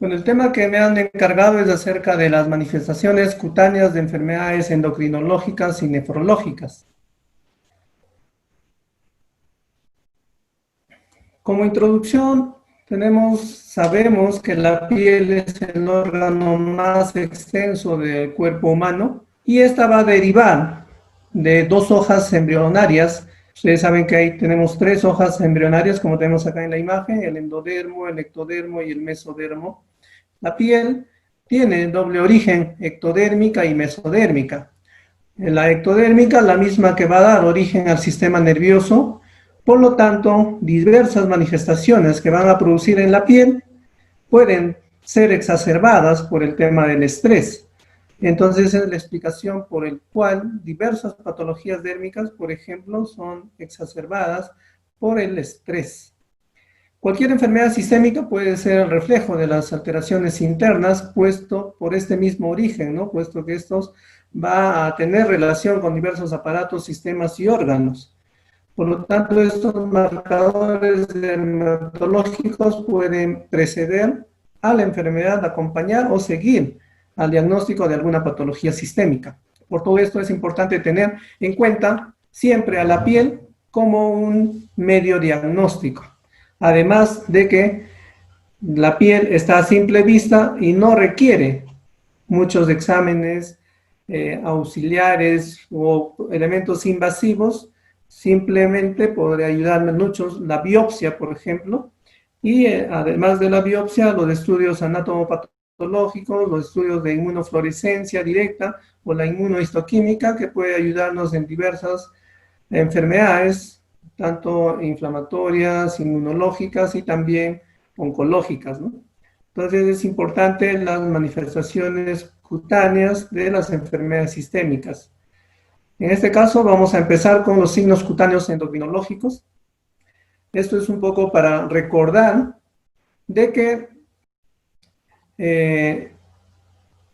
Bueno, el tema que me han encargado es acerca de las manifestaciones cutáneas de enfermedades endocrinológicas y nefrológicas. Como introducción, sabemos que la piel es el órgano más extenso del cuerpo humano y esta va a derivar de dos hojas embrionarias. Ustedes saben que ahí tenemos tres hojas embrionarias, como tenemos acá en la imagen, el endodermo, el ectodermo y el mesodermo. La piel tiene doble origen, ectodérmica y mesodérmica. La ectodérmica, la misma que va a dar origen al sistema nervioso, por lo tanto, diversas manifestaciones que van a producir en la piel pueden ser exacerbadas por el tema del estrés. Entonces, es la explicación por el cual diversas patologías dérmicas, por ejemplo, son exacerbadas por el estrés. Cualquier enfermedad sistémica puede ser el reflejo de las alteraciones internas, puesto por este mismo origen, ¿no? Puesto que estos va a tener relación con diversos aparatos, sistemas y órganos. Por lo tanto, estos marcadores dermatológicos pueden preceder a la enfermedad, acompañar o seguir al diagnóstico de alguna patología sistémica. Por todo esto es importante tener en cuenta siempre a la piel como un medio diagnóstico. Además de que la piel está a simple vista y no requiere muchos exámenes auxiliares o elementos invasivos. Simplemente podría ayudarme mucho la biopsia, por ejemplo, y además de la biopsia, los estudios anatomopatológicos, los estudios de inmunofluorescencia directa o la inmunohistoquímica, que puede ayudarnos en diversas enfermedades, tanto inflamatorias, inmunológicas y también oncológicas, ¿no? Entonces es importante las manifestaciones cutáneas de las enfermedades sistémicas. En este caso vamos a empezar con los signos cutáneos endocrinológicos. Esto es un poco para recordar de que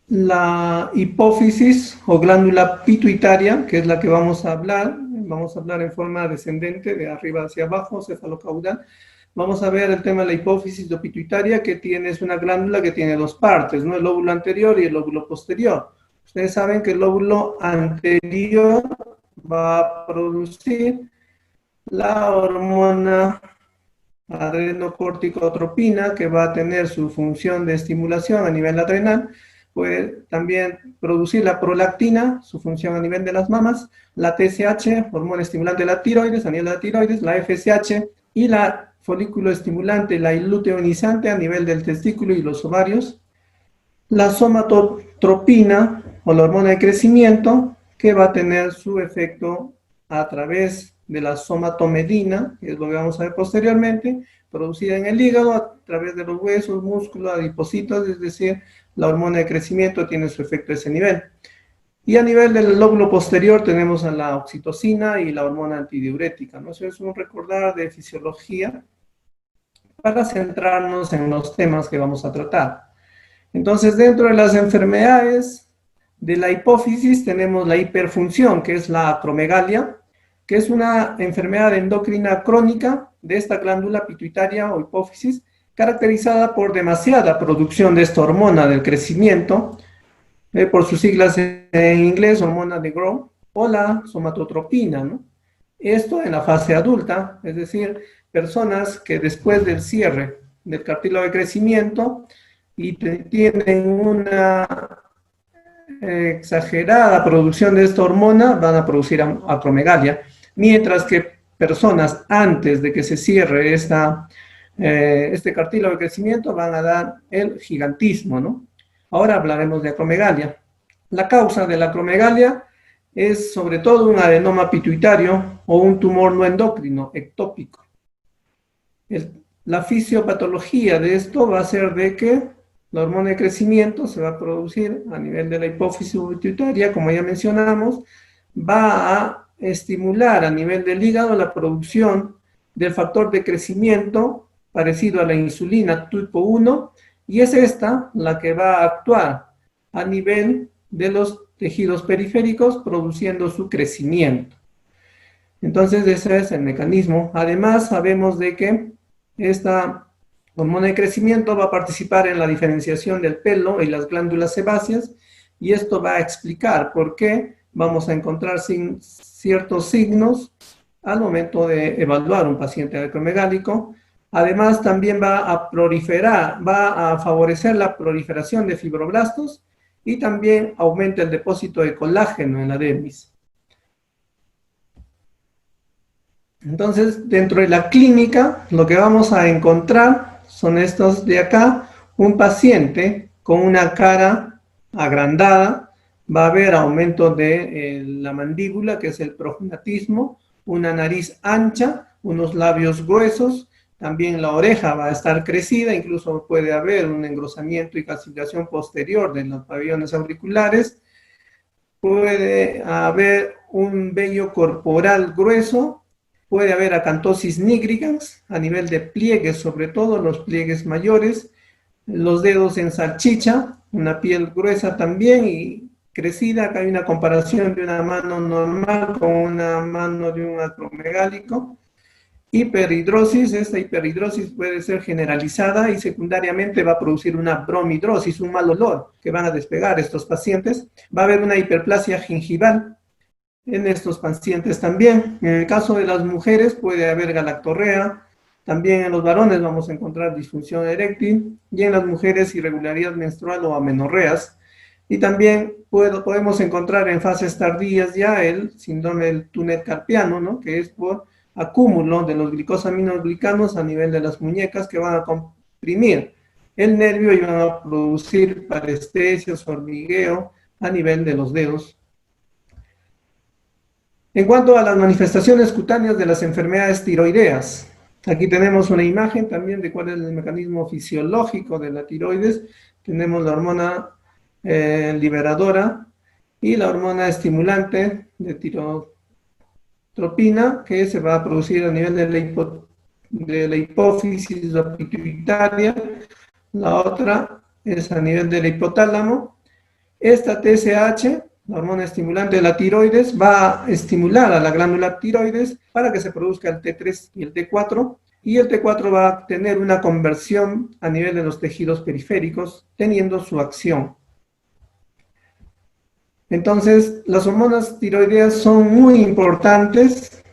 la hipófisis o glándula pituitaria, que es la que vamos a hablar en forma descendente, de arriba hacia abajo, cefalocaudal. Vamos a ver el tema de la hipófisis o pituitaria, que es una glándula que tiene dos partes, ¿no? El lóbulo anterior y el lóbulo posterior. Ustedes saben que el lóbulo anterior va a producir la hormona adrenocorticotropina, que va a tener su función de estimulación a nivel adrenal. Puede también producir la prolactina, su función a nivel de las mamas, la TSH, hormona estimulante de la tiroides, a nivel de la tiroides, la FSH y la folículo estimulante, la luteinizante a nivel del testículo y los ovarios, la somatotropina o la hormona de crecimiento, que va a tener su efecto a través de la somatomedina, que es lo que vamos a ver posteriormente, producida en el hígado a través de los huesos, músculos, adipocitos, es decir, la hormona de crecimiento tiene su efecto a ese nivel. Y a nivel del lóbulo posterior tenemos a la oxitocina y la hormona antidiurética, ¿no? Eso es un recordar de fisiología para centrarnos en los temas que vamos a tratar. Entonces, dentro de las enfermedades de la hipófisis tenemos la hiperfunción, que es la acromegalia, que es una enfermedad endocrina crónica de esta glándula pituitaria o hipófisis, caracterizada por demasiada producción de esta hormona del crecimiento, por sus siglas en inglés, hormona de Growth, o la somatotropina, ¿no? Esto en la fase adulta, es decir, personas que después del cierre del cartílago de crecimiento y tienen una exagerada producción de esta hormona, van a producir acromegalia, mientras que personas antes de que se cierre este cartílago de crecimiento van a dar el gigantismo, ¿no? Ahora hablaremos de acromegalia. La causa de la acromegalia es sobre todo un adenoma pituitario o un tumor no endocrino, ectópico. La fisiopatología de esto va a ser de que la hormona de crecimiento se va a producir a nivel de la hipófisis pituitaria, como ya mencionamos, va a estimular a nivel del hígado la producción del factor de crecimiento parecido a la insulina tipo 1, y es esta la que va a actuar a nivel de los tejidos periféricos produciendo su crecimiento. Entonces ese es el mecanismo. Además sabemos de que esta La hormona de crecimiento va a participar en la diferenciación del pelo y las glándulas sebáceas, y esto va a explicar por qué vamos a encontrar ciertos signos al momento de evaluar un paciente acromegálico. Además, también va a proliferar, va a favorecer la proliferación de fibroblastos y también aumenta el depósito de colágeno en la dermis. Entonces, dentro de la clínica, lo que vamos a encontrar son estos de acá. Un paciente con una cara agrandada, va a haber aumento de la mandíbula, que es el prognatismo, una nariz ancha, unos labios gruesos, también la oreja va a estar crecida, incluso puede haber un engrosamiento y calcificación posterior de los pabellones auriculares, puede haber un vello corporal grueso, puede haber acantosis nigricans a nivel de pliegues, sobre todo los pliegues mayores, los dedos en salchicha, una piel gruesa también y crecida. Acá hay una comparación de una mano normal con una mano de un acromegálico. Hiperhidrosis, esta hiperhidrosis puede ser generalizada y secundariamente va a producir una bromhidrosis, un mal olor que van a despegar estos pacientes. Va a haber una hiperplasia gingival en estos pacientes también. En el caso de las mujeres puede haber galactorrea, también en los varones vamos a encontrar disfunción eréctil y en las mujeres irregularidad menstrual o amenorreas. Y también podemos encontrar en fases tardías ya el síndrome del túnel carpiano, ¿no? Que es por acúmulo de los glicosaminoglicanos a nivel de las muñecas que van a comprimir el nervio y van a producir parestesias, hormigueo a nivel de los dedos. En cuanto a las manifestaciones cutáneas de las enfermedades tiroideas, aquí tenemos una imagen también de cuál es el mecanismo fisiológico de la tiroides. Tenemos la hormona liberadora y la hormona estimulante de tirotropina, que se va a producir a nivel de la hipófisis pituitaria. La otra es a nivel del hipotálamo. Esta TSH, la hormona estimulante de la tiroides, va a estimular a la glándula tiroides para que se produzca el T3 y el T4, y el T4 va a tener una conversión a nivel de los tejidos periféricos, teniendo su acción. Entonces, las hormonas tiroideas son muy importantes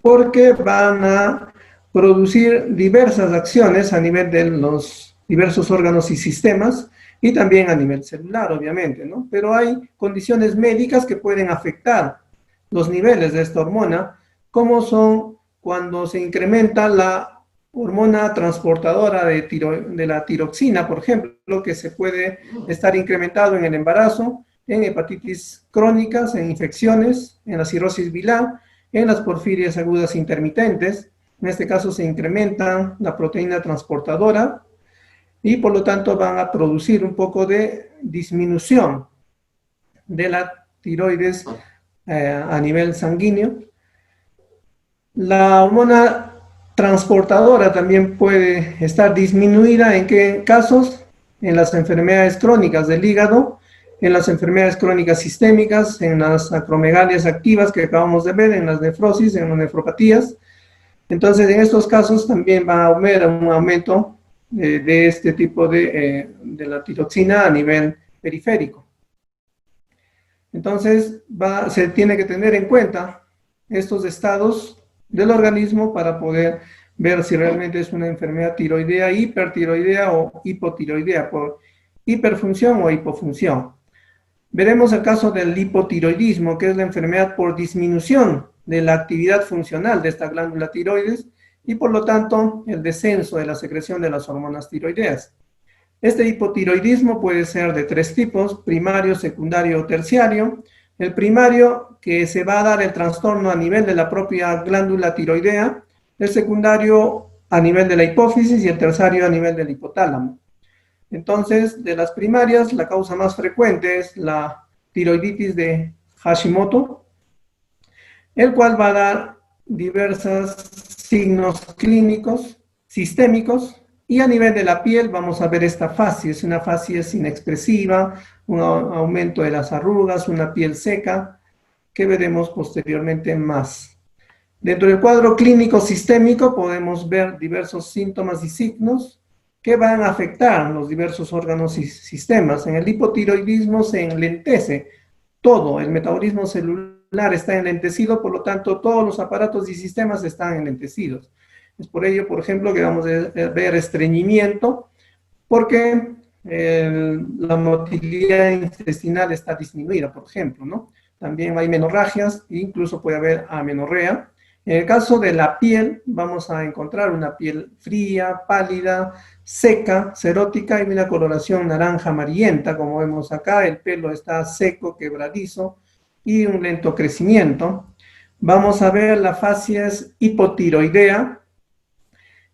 porque van a producir diversas acciones a nivel de los diversos órganos y sistemas, y también a nivel celular, obviamente, ¿no? Pero hay condiciones médicas que pueden afectar los niveles de esta hormona, como son cuando se incrementa la hormona transportadora de la tiroxina, por ejemplo, que se puede estar incrementado en el embarazo, en hepatitis crónicas, en infecciones, en la cirrosis bilar, en las porfirias agudas intermitentes. En este caso se incrementa la proteína transportadora y por lo tanto van a producir un poco de disminución de la tiroides a nivel sanguíneo. La hormona transportadora también puede estar disminuida. ¿En qué casos? En las enfermedades crónicas del hígado, en las enfermedades crónicas sistémicas, en las acromegalias activas que acabamos de ver, en las nefrosis, en las nefropatías. Entonces, en estos casos también va a haber un aumento de este tipo de la tiroxina a nivel periférico. Entonces, se tiene que tener en cuenta estos estados del organismo para poder ver si realmente es una enfermedad tiroidea, hipertiroidea o hipotiroidea, por hiperfunción o hipofunción. Veremos el caso del hipotiroidismo, que es la enfermedad por disminución de la actividad funcional de esta glándula tiroides y por lo tanto el descenso de la secreción de las hormonas tiroideas. Este hipotiroidismo puede ser de tres tipos: primario, secundario o terciario. El primario, que se va a dar el trastorno a nivel de la propia glándula tiroidea; el secundario a nivel de la hipófisis y el terciario a nivel del hipotálamo. Entonces, de las primarias, la causa más frecuente es la tiroiditis de Hashimoto, el cual va a dar diversos signos clínicos, sistémicos, y a nivel de la piel vamos a ver esta facies. Es una facies inexpresiva, un aumento de las arrugas, una piel seca, que veremos posteriormente más. Dentro del cuadro clínico sistémico podemos ver diversos síntomas y signos. que van a afectar los diversos órganos y sistemas. En el hipotiroidismo se enlentece todo, el metabolismo celular está enlentecido, por lo tanto todos los aparatos y sistemas están enlentecidos. Es por ello, por ejemplo, que vamos a ver estreñimiento, porque la motilidad intestinal está disminuida, por ejemplo, ¿no? También hay menorragias, incluso puede haber amenorrea. En el caso de la piel, vamos a encontrar una piel fría, pálida, seca, xerótica y una coloración naranja amarillenta, como vemos acá, el pelo está seco, quebradizo y un lento crecimiento. Vamos a ver la facies hipotiroidea,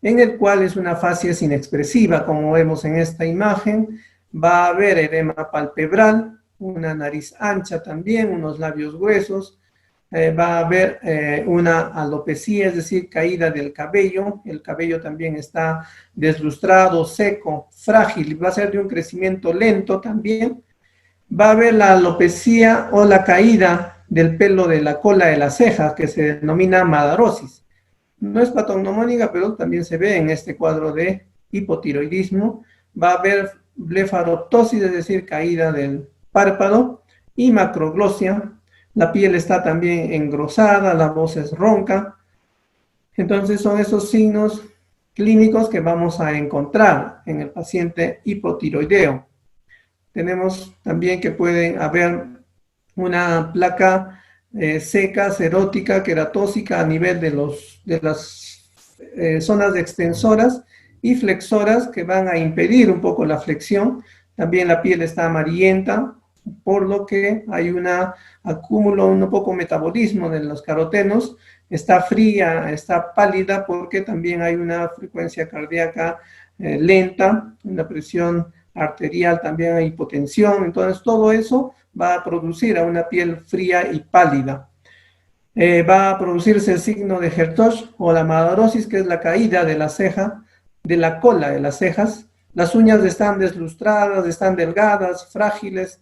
en el cual es una facies inexpresiva, como vemos en esta imagen. Va a haber edema palpebral, una nariz ancha también, unos labios gruesos, va a haber una alopecia, es decir, caída del cabello. El cabello también está deslustrado, seco, frágil, va a ser de un crecimiento lento también. Va a haber la alopecia o la caída del pelo de la cola de las cejas, que se denomina madarosis. No es patognomónica, pero también se ve en este cuadro de hipotiroidismo. Va a haber blefaroptosis, es decir, caída del párpado, y macroglosia. La piel está también engrosada, la voz es ronca. Entonces son esos signos clínicos que vamos a encontrar en el paciente hipotiroideo. Tenemos también que puede haber una placa seca, xerótica, queratósica a nivel de las zonas extensoras y flexoras, que van a impedir un poco la flexión. También la piel está amarillenta, por lo que hay un acúmulo, un poco metabolismo de los carotenos. Está fría, está pálida, porque también hay una frecuencia cardíaca lenta, una presión arterial, también hay hipotensión. Entonces todo eso va a producir a una piel fría y pálida. Va a producirse el signo de Hertosh o la madarosis, que es la caída de la ceja, de la cola de las cejas. Las uñas están deslustradas, están delgadas, frágiles,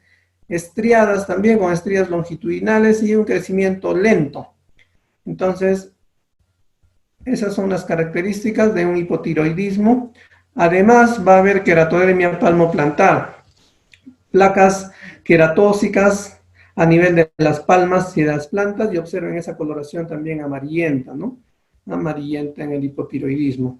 estriadas también, con estrías longitudinales y un crecimiento lento. Entonces, esas son las características de un hipotiroidismo. Además, va a haber queratodermia palmoplantar, placas queratósicas a nivel de las palmas y de las plantas, y observen esa coloración también amarillenta, ¿no? Amarillenta en el hipotiroidismo.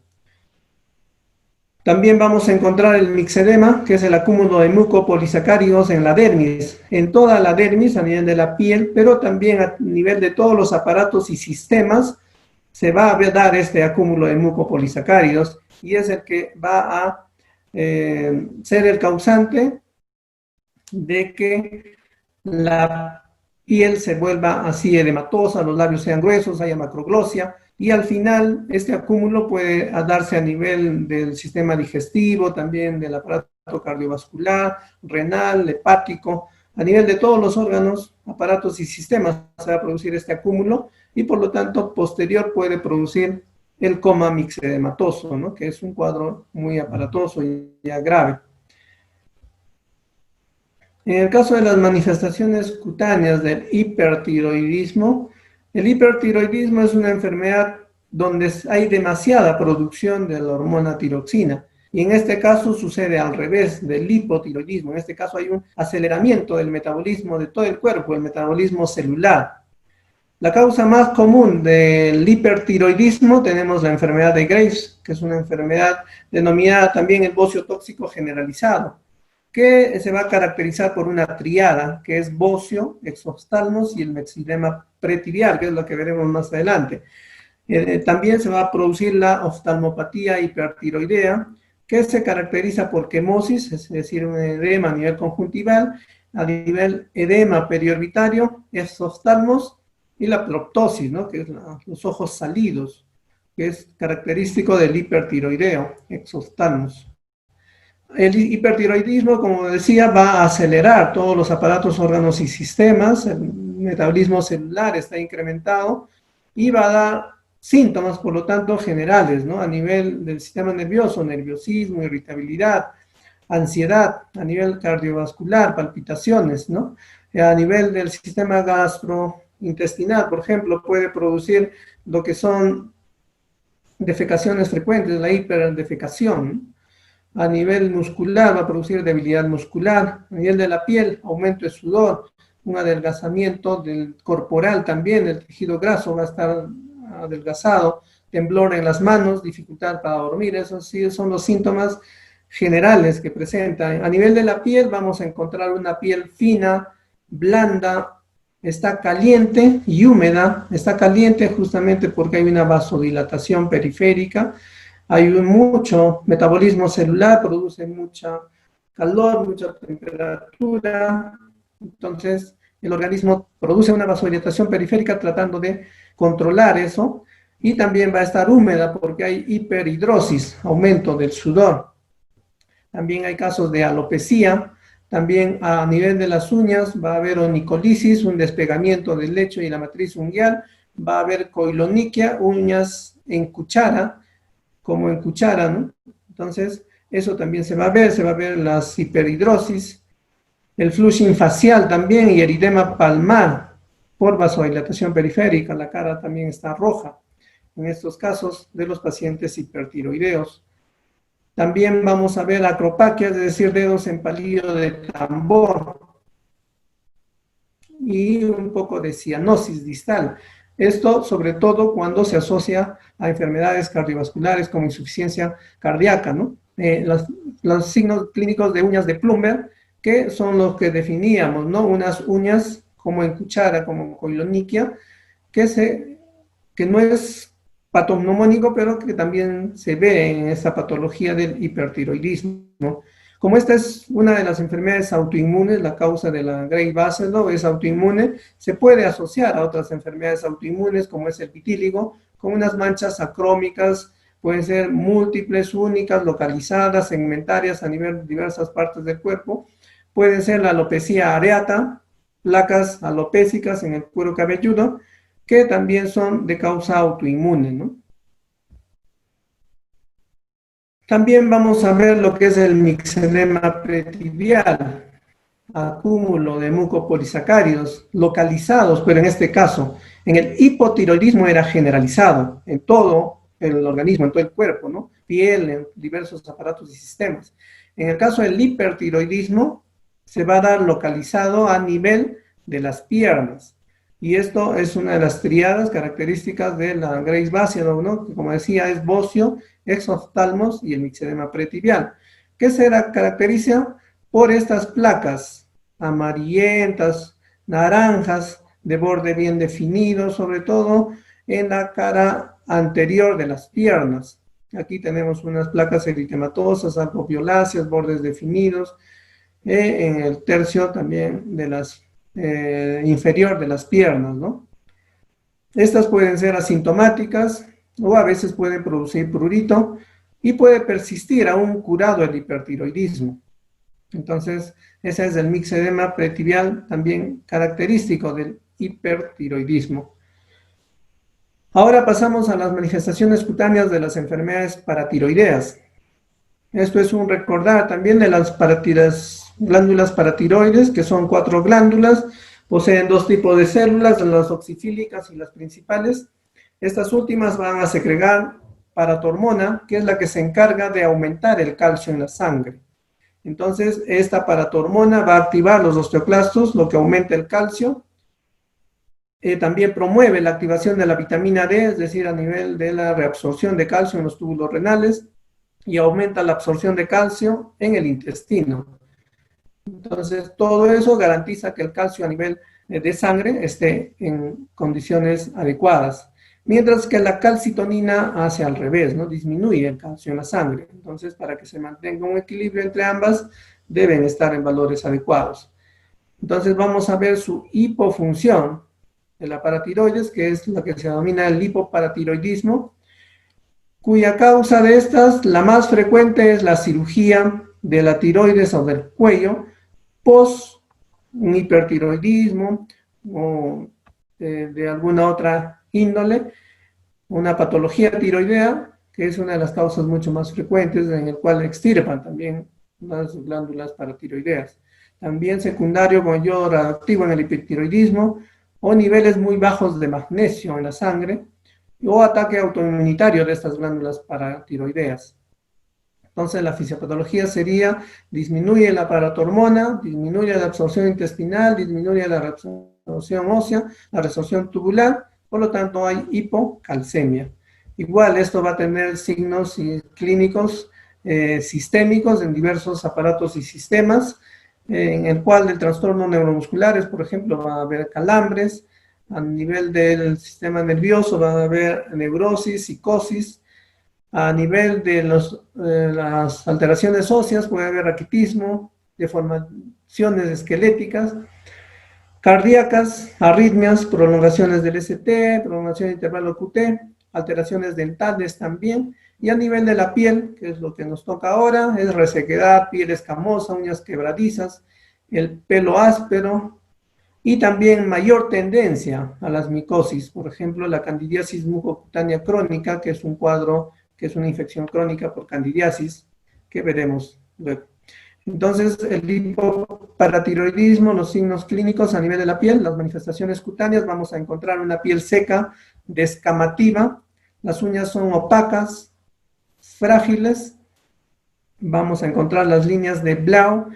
También vamos a encontrar el mixedema, que es el acúmulo de mucopolisacáridos en la dermis, en toda la dermis a nivel de la piel, pero también a nivel de todos los aparatos y sistemas se va a dar este acúmulo de mucopolisacáridos, y es el que va a ser el causante de que la piel se vuelva así edematosa, los labios sean gruesos, haya macroglosia, y al final este acúmulo puede darse a nivel del sistema digestivo, también del aparato cardiovascular, renal, hepático, a nivel de todos los órganos, aparatos y sistemas se va a producir este acúmulo, y por lo tanto posterior puede producir el coma mixedematoso, ¿no? Que es un cuadro muy aparatoso y ya grave. En el caso de las manifestaciones cutáneas del hipertiroidismo, el hipertiroidismo es una enfermedad donde hay demasiada producción de la hormona tiroxina. Y en este caso sucede al revés del hipotiroidismo. En este caso hay un aceleramiento del metabolismo de todo el cuerpo, el metabolismo celular. La causa más común del hipertiroidismo tenemos la enfermedad de Graves, que es una enfermedad denominada también el bocio tóxico generalizado, que se va a caracterizar por una triada, que es bocio, exoftalmos y el mexilema pretibial, que es lo que veremos más adelante. También se va a producir la oftalmopatía hipertiroidea, que se caracteriza por quemosis, es decir, un edema a nivel conjuntival, a nivel edema periorbitario, exoftalmos, y la proptosis, ¿no? Que es los ojos salidos, que es característico del hipertiroideo, exoftalmos. El hipertiroidismo, como decía, va a acelerar todos los aparatos, órganos y sistemas, el metabolismo celular está incrementado y va a dar síntomas, por lo tanto, generales, ¿no? A nivel del sistema nervioso, nerviosismo, irritabilidad, ansiedad, a nivel cardiovascular, palpitaciones, ¿no? A nivel del sistema gastrointestinal, por ejemplo, puede producir lo que son defecaciones frecuentes, la hiperdefecación, ¿no? A nivel muscular va a producir debilidad muscular. A nivel de la piel, aumento de sudor, un adelgazamiento del corporal también, el tejido graso va a estar adelgazado, temblor en las manos, dificultad para dormir, esos sí son los síntomas generales que presentan. A nivel de la piel vamos a encontrar una piel fina, blanda, está caliente y húmeda, está caliente justamente porque hay una vasodilatación periférica, hay mucho metabolismo celular, produce mucha calor, mucha temperatura, entonces el organismo produce una vasodilatación periférica tratando de controlar eso, y también va a estar húmeda porque hay hiperhidrosis, aumento del sudor. También hay casos de alopecia, también a nivel de las uñas va a haber onicolisis, un despegamiento del lecho y la matriz unguial, va a haber coiloniquia, uñas en cuchara, como en cuchara, ¿no? Entonces, eso también se va a ver las hiperhidrosis, el flushing facial también y eritema palmar por vasodilatación periférica, la cara también está roja en estos casos de los pacientes hipertiroideos. También vamos a ver acropaquias, es decir, dedos en palillo de tambor y un poco de cianosis distal. Esto sobre todo cuando se asocia a enfermedades cardiovasculares como insuficiencia cardíaca, ¿no? Los signos clínicos de uñas de Plummer, que son los que definíamos, ¿no? Unas uñas como en cuchara, como coiloniquia, que no es patognomónico, pero que también se ve en esa patología del hipertiroidismo. Como esta es una de las enfermedades autoinmunes, la causa de la Gray-Bassett es autoinmune, se puede asociar a otras enfermedades autoinmunes, como es el vitíligo, con unas manchas acrómicas, pueden ser múltiples, únicas, localizadas, segmentarias a nivel de diversas partes del cuerpo. Pueden ser la alopecia areata, placas alopécicas en el cuero cabelludo, que también son de causa autoinmune, ¿no? También vamos a ver lo que es el mixedema pretibial, acúmulo de mucopolisacáridos localizados, pero en este caso, en el hipotiroidismo era generalizado en todo el organismo, en todo el cuerpo, ¿no? Piel, en diversos aparatos y sistemas. En el caso del hipertiroidismo, se va a dar localizado a nivel de las piernas. Y esto es una de las triadas características de la Graves-Bassett, ¿no? Que como decía, es bocio, exoftalmos y el mixedema pretibial, que se caracteriza por estas placas amarillentas, naranjas, de borde bien definido, sobre todo en la cara anterior de las piernas. Aquí tenemos unas placas eritematosas, algo violáceas, bordes definidos, en el tercio también de las inferior de las piernas, ¿no? Estas pueden ser asintomáticas o a veces pueden producir prurito y puede persistir aún curado el hipertiroidismo. Entonces, ese es el mixedema pretibial también característico del hipertiroidismo. Ahora pasamos a las manifestaciones cutáneas de las enfermedades paratiroideas. Esto es un recordar también de las glándulas paratiroides, que son 4 glándulas, poseen 2 tipos de células, las oxifílicas y las principales. Estas últimas van a secretar paratormona, que es la que se encarga de aumentar el calcio en la sangre. Entonces, esta paratormona va a activar los osteoclastos, lo que aumenta el calcio. También promueve la activación de la vitamina D, es decir, a nivel de la reabsorción de calcio en los túbulos renales, y aumenta la absorción de calcio en el intestino. Entonces, todo eso garantiza que el calcio a nivel de sangre esté en condiciones adecuadas. Mientras que la calcitonina hace al revés, ¿no? Disminuye el calcio en la sangre. Entonces, para que se mantenga un equilibrio entre ambas, deben estar en valores adecuados. Entonces, vamos a ver su hipofunción de la paratiroides, que es la que se denomina el hipoparatiroidismo, cuya causa de estas, la más frecuente, es la cirugía de la tiroides o del cuello, post un hipertiroidismo o de alguna otra índole, una patología tiroidea, que es una de las causas mucho más frecuentes, en el cual extirpan también las glándulas paratiroideas. También secundario con yodo radioactivo en el hipertiroidismo, o niveles muy bajos de magnesio en la sangre, o ataque autoinmunitario de estas glándulas paratiroideas. Entonces la fisiopatología sería, disminuye la aparatormona, disminuye la absorción intestinal, disminuye la reabsorción ósea, la resorción tubular, por lo tanto hay hipocalcemia. Igual esto va a tener signos clínicos sistémicos en diversos aparatos y sistemas, en el cual el trastorno neuromusculares, por ejemplo, va a haber calambres, a nivel del sistema nervioso va a haber neurosis, psicosis, a nivel de las alteraciones óseas puede haber raquitismo, deformaciones esqueléticas, cardíacas, arritmias, prolongaciones del ST, prolongación de intervalo QT, alteraciones dentales también, y a nivel de la piel, que es lo que nos toca ahora, es resequedad, piel escamosa, uñas quebradizas, el pelo áspero, y también mayor tendencia a las micosis, por ejemplo, la candidiasis mucocutánea crónica, que es un cuadro, que es una infección crónica por candidiasis, que veremos luego. Entonces, el hipoparatiroidismo, los signos clínicos a nivel de la piel, las manifestaciones cutáneas, vamos a encontrar una piel seca, descamativa, las uñas son opacas, frágiles, vamos a encontrar las líneas de Blau,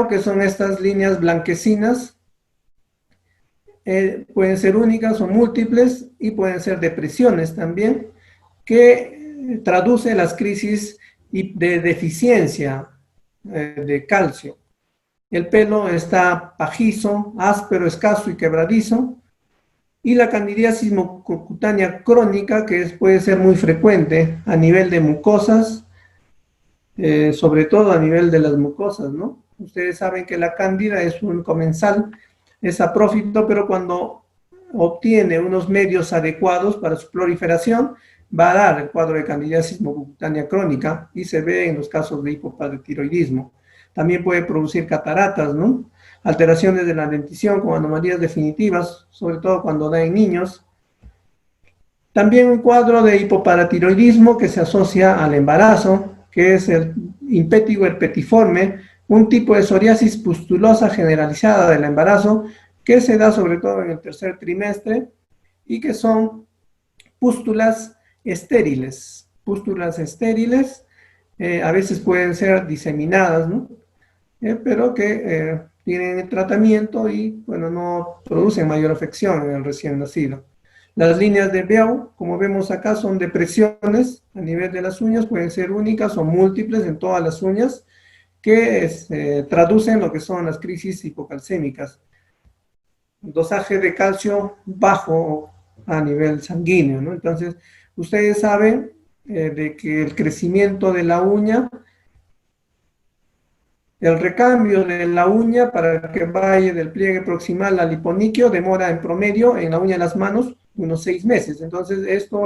que son estas líneas blanquecinas, pueden ser únicas o múltiples y pueden ser depresiones también, que traduce las crisis de deficiencia de calcio. El pelo está pajizo, áspero, escaso y quebradizo, y la candidiasis mucocutánea crónica, que puede ser muy frecuente a nivel de mucosas, sobre todo a nivel de las mucosas, ¿no? Ustedes saben que la cándida es un comensal, es saprófito, pero cuando obtiene unos medios adecuados para su proliferación, va a dar el cuadro de candidiasis mucocutánea crónica y se ve en los casos de hipoparatiroidismo. También puede producir cataratas, ¿no? Alteraciones de la dentición con anomalías definitivas, sobre todo cuando da en niños. También un cuadro de hipoparatiroidismo que se asocia al embarazo, que es el impétigo herpetiforme, un tipo de psoriasis pustulosa generalizada del embarazo que se da sobre todo en el tercer trimestre y que son pústulas estériles. Pústulas estériles a veces pueden ser diseminadas, ¿no? Pero que tienen tratamiento y, bueno, no producen mayor afección en el recién nacido. Las líneas de Beau, como vemos acá, son depresiones a nivel de las uñas, pueden ser únicas o múltiples en todas las uñas, que traducen lo que son las crisis hipocalcémicas. Dosaje de calcio bajo a nivel sanguíneo, ¿no? Entonces, ustedes saben de que el crecimiento de la uña, el recambio de la uña para que vaya del pliegue proximal al hiponiquio demora en promedio en la uña de las manos unos 6 meses. Entonces, esto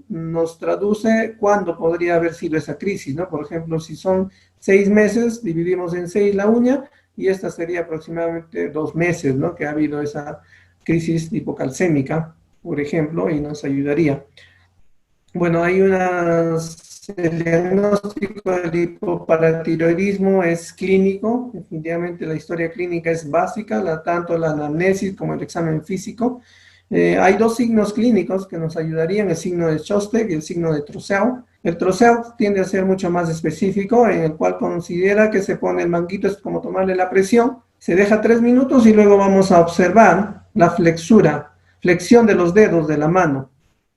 nos traduce cuándo podría haber sido esa crisis, ¿no? Por ejemplo, si son 6 meses, dividimos en 6 la uña y esta sería aproximadamente 2 meses, ¿no? Que ha habido esa crisis hipocalcémica, por ejemplo, y nos ayudaría. Bueno, el diagnóstico del hipoparatiroidismo es clínico, definitivamente la historia clínica es básica, tanto la anamnesis como el examen físico. Hay 2 signos clínicos que nos ayudarían, el signo de Chostek y el signo de Trousseau. El Trousseau tiende a ser mucho más específico, en el cual considera que se pone el manguito, es como tomarle la presión, se deja 3 minutos y luego vamos a observar la flexión de los dedos de la mano.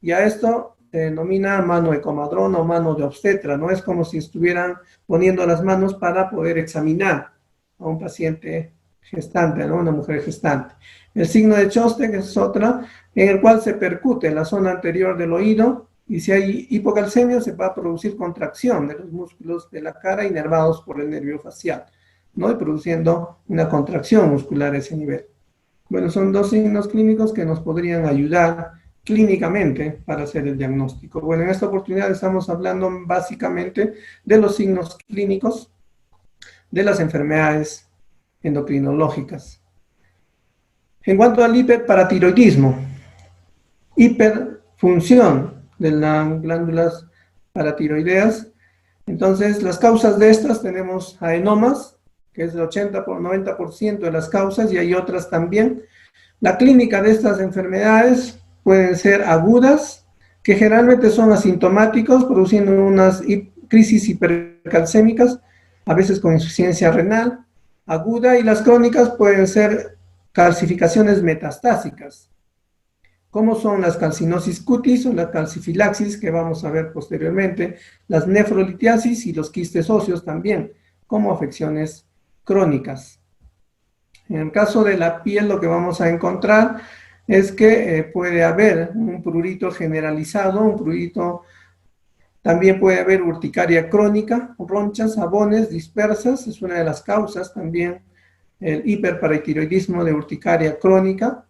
Y a esto se denomina mano de comadrón o mano de obstetra, ¿no? Es como si estuvieran poniendo las manos para poder examinar a un paciente gestante, ¿no? Una mujer gestante. El signo de Chostek es otra, en el cual se percute la zona anterior del oído, y si hay hipocalcemia se va a producir contracción de los músculos de la cara inervados por el nervio facial, ¿no? Y produciendo una contracción muscular a ese nivel. Bueno, son 2 signos clínicos que nos podrían ayudar clínicamente para hacer el diagnóstico. Bueno, en esta oportunidad estamos hablando básicamente de los signos clínicos de las enfermedades endocrinológicas. En cuanto al hiperparatiroidismo, hiperfunción de las glándulas paratiroideas, entonces las causas de estas tenemos adenomas, que es el 80 por 90% de las causas, y hay otras también. La clínica de estas enfermedades pueden ser agudas, que generalmente son asintomáticos, produciendo unas crisis hipercalcémicas, a veces con insuficiencia renal aguda, y las crónicas pueden ser calcificaciones metastásicas, como son las calcinosis cutis o la calcifilaxis, que vamos a ver posteriormente, las nefrolitiasis y los quistes óseos también, como afecciones crónicas. En el caso de la piel, lo que vamos a encontrar es que puede haber un prurito generalizado, un prurito, también puede haber urticaria crónica, ronchas, sabones dispersas, es una de las causas también, el hiperparatiroidismo de urticaria crónica.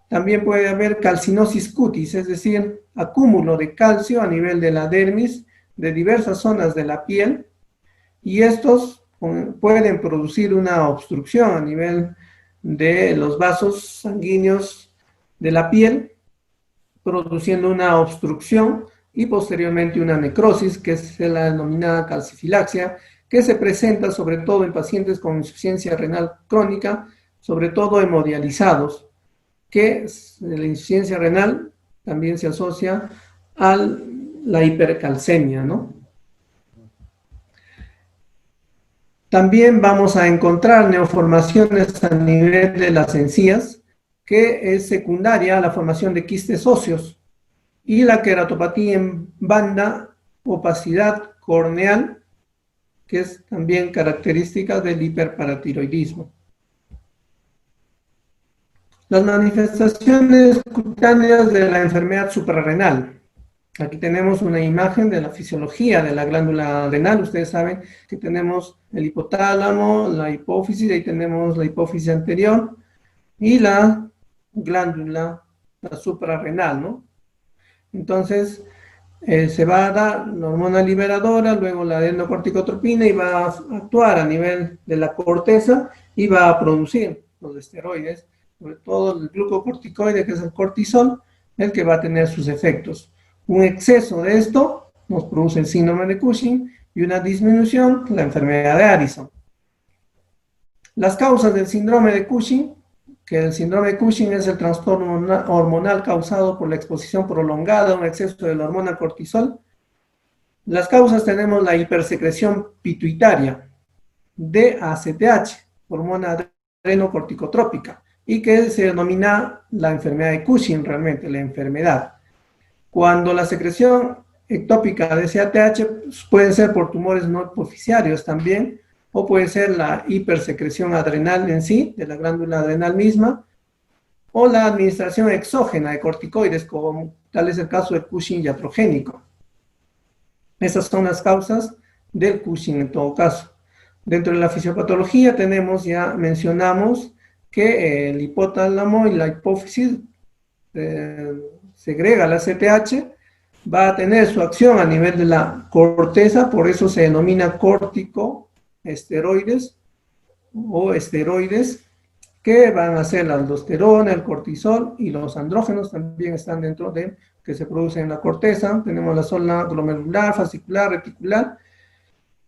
También puede haber calcinosis cutis, es decir, acúmulo de calcio a nivel de la dermis, de diversas zonas de la piel, y estos pueden producir una obstrucción a nivel de los vasos sanguíneos de la piel, produciendo una obstrucción y posteriormente una necrosis, que es la denominada calcifilaxia, que se presenta sobre todo en pacientes con insuficiencia renal crónica, sobre todo hemodializados, que la insuficiencia renal también se asocia a la hipercalcemia, ¿no? También vamos a encontrar neoformaciones a nivel de las encías, que es secundaria a la formación de quistes óseos, y la queratopatía en banda, opacidad corneal, que es también característica del hiperparatiroidismo. Las manifestaciones cutáneas de la enfermedad suprarrenal. Aquí tenemos una imagen de la fisiología de la glándula adrenal. Ustedes saben que tenemos el hipotálamo, la hipófisis, ahí tenemos la hipófisis anterior, y la glándula, la suprarrenal, ¿no? Entonces, se va a dar la hormona liberadora, luego la adenocorticotropina, y va a actuar a nivel de la corteza y va a producir los esteroides, sobre todo el glucocorticoide, que es el cortisol, el que va a tener sus efectos. Un exceso de esto nos produce el síndrome de Cushing, y una disminución, la enfermedad de Addison. Las causas del síndrome de Cushing, que el síndrome de Cushing es el trastorno hormonal causado por la exposición prolongada a un exceso de la hormona cortisol. Las causas tenemos la hipersecreción pituitaria de ACTH, hormona adrenocorticotrópica, y que se denomina la enfermedad de Cushing, realmente la enfermedad. Cuando la secreción ectópica de ACTH puede ser por tumores no hipoficiarios también, o puede ser la hipersecreción adrenal en sí, de la glándula adrenal misma, o la administración exógena de corticoides, como tal es el caso del Cushing iatrogénico. Esas son las causas del Cushing en todo caso. Dentro de la fisiopatología ya mencionamos que el hipotálamo y la hipófisis segrega la ACTH, va a tener su acción a nivel de la corteza, por eso se denomina corticoesteroides o esteroides, que van a ser la aldosterona, el cortisol, y los andrógenos también están dentro de, que se producen en la corteza. Tenemos la zona glomerular, fascicular, reticular,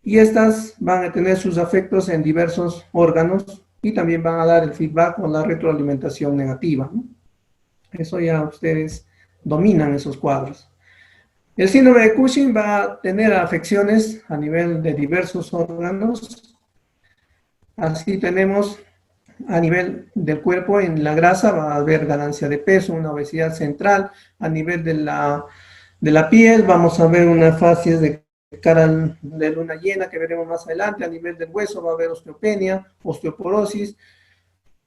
y estas van a tener sus efectos en diversos órganos, y también van a dar el feedback o la retroalimentación negativa, ¿no? Eso ya ustedes dominan esos cuadros. El síndrome de Cushing va a tener afecciones a nivel de diversos órganos. Así tenemos a nivel del cuerpo, en la grasa va a haber ganancia de peso, una obesidad central. A nivel de la piel vamos a ver unas fases de cara de luna llena que veremos más adelante. A nivel del hueso va a haber osteopenia, osteoporosis.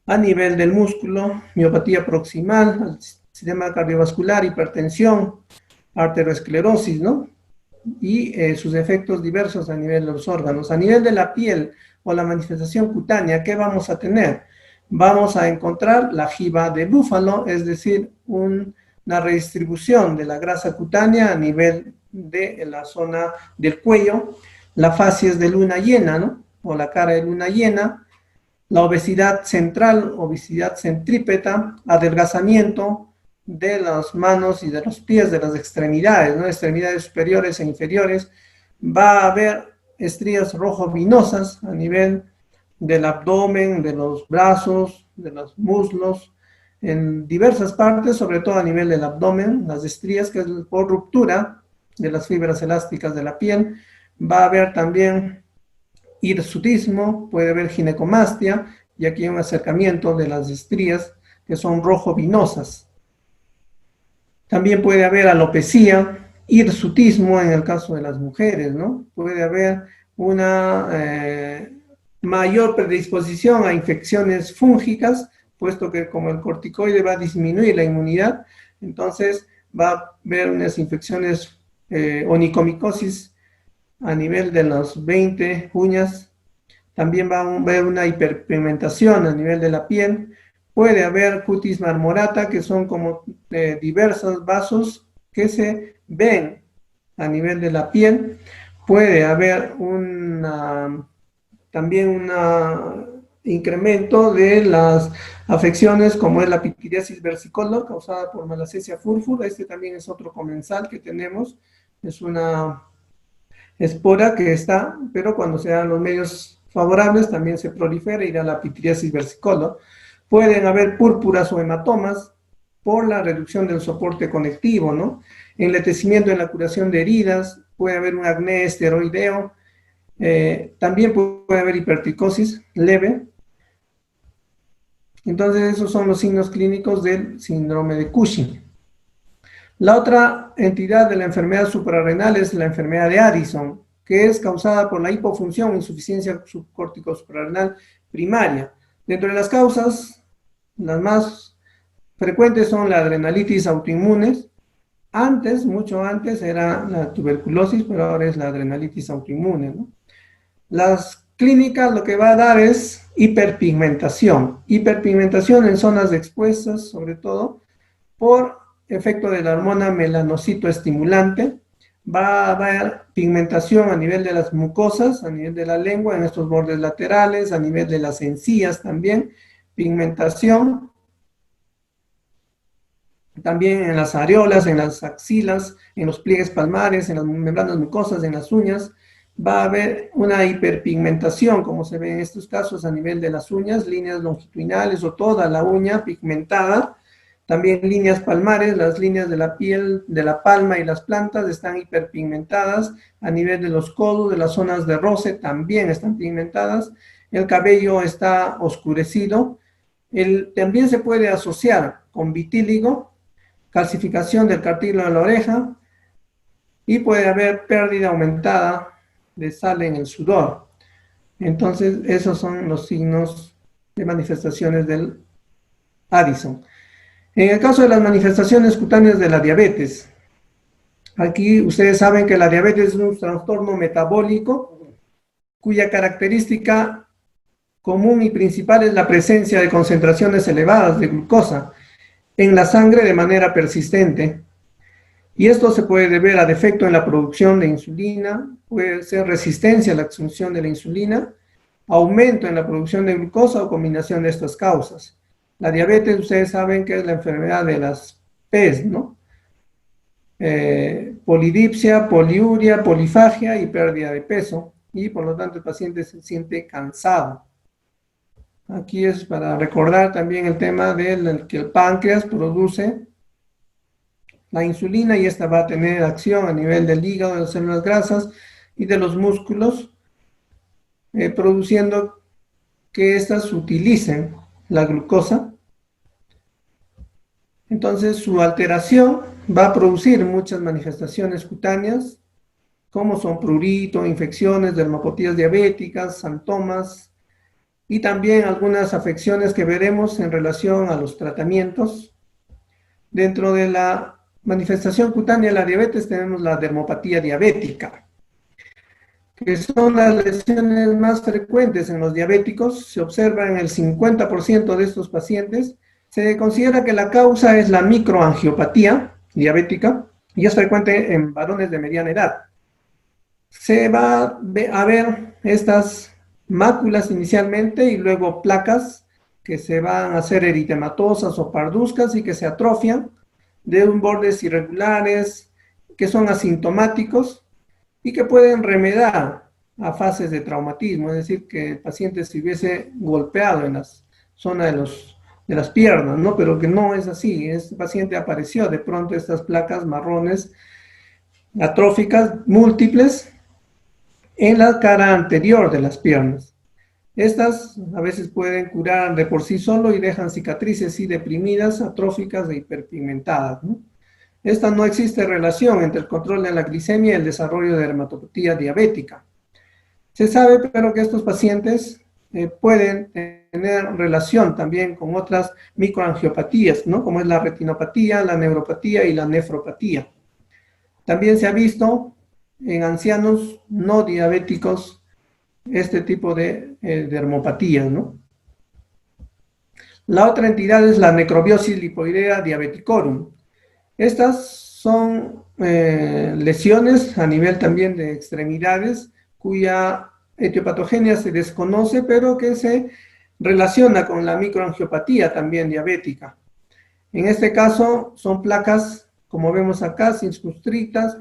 A nivel del músculo, miopatía proximal, sistema cardiovascular, hipertensión, arteriosclerosis, ¿no? Y sus efectos diversos a nivel de los órganos. A nivel de la piel o la manifestación cutánea, ¿qué vamos a tener? Vamos a encontrar la jiba de búfalo, es decir, una redistribución de la grasa cutánea a nivel de la zona del cuello, la facies de luna llena, ¿no? O la cara de luna llena, la obesidad central, obesidad centrípeta, adelgazamiento de las manos y de los pies, de las extremidades, ¿no? Extremidades superiores e inferiores. Va a haber estrías rojo-vinosas a nivel del abdomen, de los brazos, de los muslos, en diversas partes, sobre todo a nivel del abdomen, las estrías, que es por ruptura de las fibras elásticas de la piel. va a haber también hirsutismo, puede haber ginecomastia, y aquí hay un acercamiento de las estrías que son rojo vinosas. También puede haber alopecia, hirsutismo en el caso de las mujeres, ¿no? Puede haber una mayor predisposición a infecciones fúngicas, puesto que como el corticoide va a disminuir la inmunidad, entonces va a haber unas infecciones onicomicosis a nivel de las 20 uñas. También va a haber una hiperpigmentación a nivel de la piel. Puede haber cutis marmorata, que son como diversos vasos que se ven a nivel de la piel. Puede haber también un incremento de las afecciones como es la pityriasis versicolor causada por Malassezia furfur. Este también es otro comensal que tenemos. Es una espora que está, pero cuando se dan los medios favorables también se prolifera y da la pityriasis versicolor. Pueden haber púrpuras o hematomas por la reducción del soporte conectivo, ¿no? Enletecimiento en la curación de heridas, puede haber un acné esteroideo, también puede haber hipertricosis leve. Entonces esos son los signos clínicos del síndrome de Cushing. La otra entidad de la enfermedad suprarrenal es la enfermedad de Addison, que es causada por la hipofunción o insuficiencia subcórtico suprarrenal primaria. Dentro de las causas, las más frecuentes son la adrenalitis autoinmunes. Antes, mucho antes, era la tuberculosis, pero ahora es la adrenalitis autoinmune, ¿no? Las clínicas lo que va a dar es hiperpigmentación. Hiperpigmentación en zonas expuestas, sobre todo, por efecto de la hormona melanocitoestimulante. Va a haber pigmentación a nivel de las mucosas, a nivel de la lengua, en estos bordes laterales, a nivel de las encías también, pigmentación. También en las areolas, en las axilas, en los pliegues palmares, en las membranas mucosas, en las uñas. Va a haber una hiperpigmentación, como se ve en estos casos, a nivel de las uñas, líneas longitudinales o toda la uña pigmentada. También líneas palmares, las líneas de la piel, de la palma y las plantas están hiperpigmentadas. A nivel de los codos, de las zonas de roce, también están pigmentadas. El cabello está oscurecido. También se puede asociar con vitíligo, calcificación del cartílago de la oreja, y puede haber pérdida aumentada de sal en el sudor. Entonces, esos son los signos de manifestaciones del Addison. En el caso de las manifestaciones cutáneas de la diabetes, aquí ustedes saben que la diabetes es un trastorno metabólico cuya característica común y principal es la presencia de concentraciones elevadas de glucosa en la sangre de manera persistente. Y esto se puede deber a defecto en la producción de insulina, puede ser resistencia a la absorción de la insulina, aumento en la producción de glucosa o combinación de estas causas. La diabetes, ustedes saben que es la enfermedad de las P's, ¿no? Polidipsia, poliuria, polifagia y pérdida de peso. Y por lo tanto el paciente se siente cansado. Aquí es para recordar también el tema de que el páncreas produce la insulina y esta va a tener acción a nivel del hígado, de las células grasas y de los músculos, produciendo que éstas utilicen la glucosa. Entonces su alteración va a producir muchas manifestaciones cutáneas, como son prurito, infecciones, dermopatías diabéticas, santomas, y también algunas afecciones que veremos en relación a los tratamientos. Dentro de la manifestación cutánea de la diabetes tenemos la dermopatía diabética, que son las lesiones más frecuentes en los diabéticos. Se observa en el 50% de estos pacientes. Se considera que la causa es la microangiopatía diabética y es frecuente en varones de mediana edad. Se va a ver estas máculas inicialmente y luego placas que se van a hacer eritematosas o parduzcas y que se atrofian de bordes irregulares que son asintomáticos y que pueden remedar a fases de traumatismo, es decir, que el paciente se hubiese golpeado en la zona de las piernas, ¿no? Pero que no es así. Este paciente apareció de pronto estas placas marrones atróficas múltiples en la cara anterior de las piernas. Estas a veces pueden curar de por sí solo y dejan cicatrices sí deprimidas, atróficas e hiperpigmentadas, ¿no? Esta no existe relación entre el control de la glicemia y el desarrollo de dermatopatía diabética. Se sabe, pero que estos pacientes pueden tener relación también con otras microangiopatías, ¿no? Como es la retinopatía, la neuropatía y la nefropatía. También se ha visto en ancianos no diabéticos este tipo de dermopatías, ¿no? La otra entidad es la necrobiosis lipoidea diabeticorum. Estas son lesiones a nivel también de extremidades cuya etiopatogenia se desconoce, pero que se relaciona con la microangiopatía también diabética. En este caso son placas, como vemos acá, circunscritas,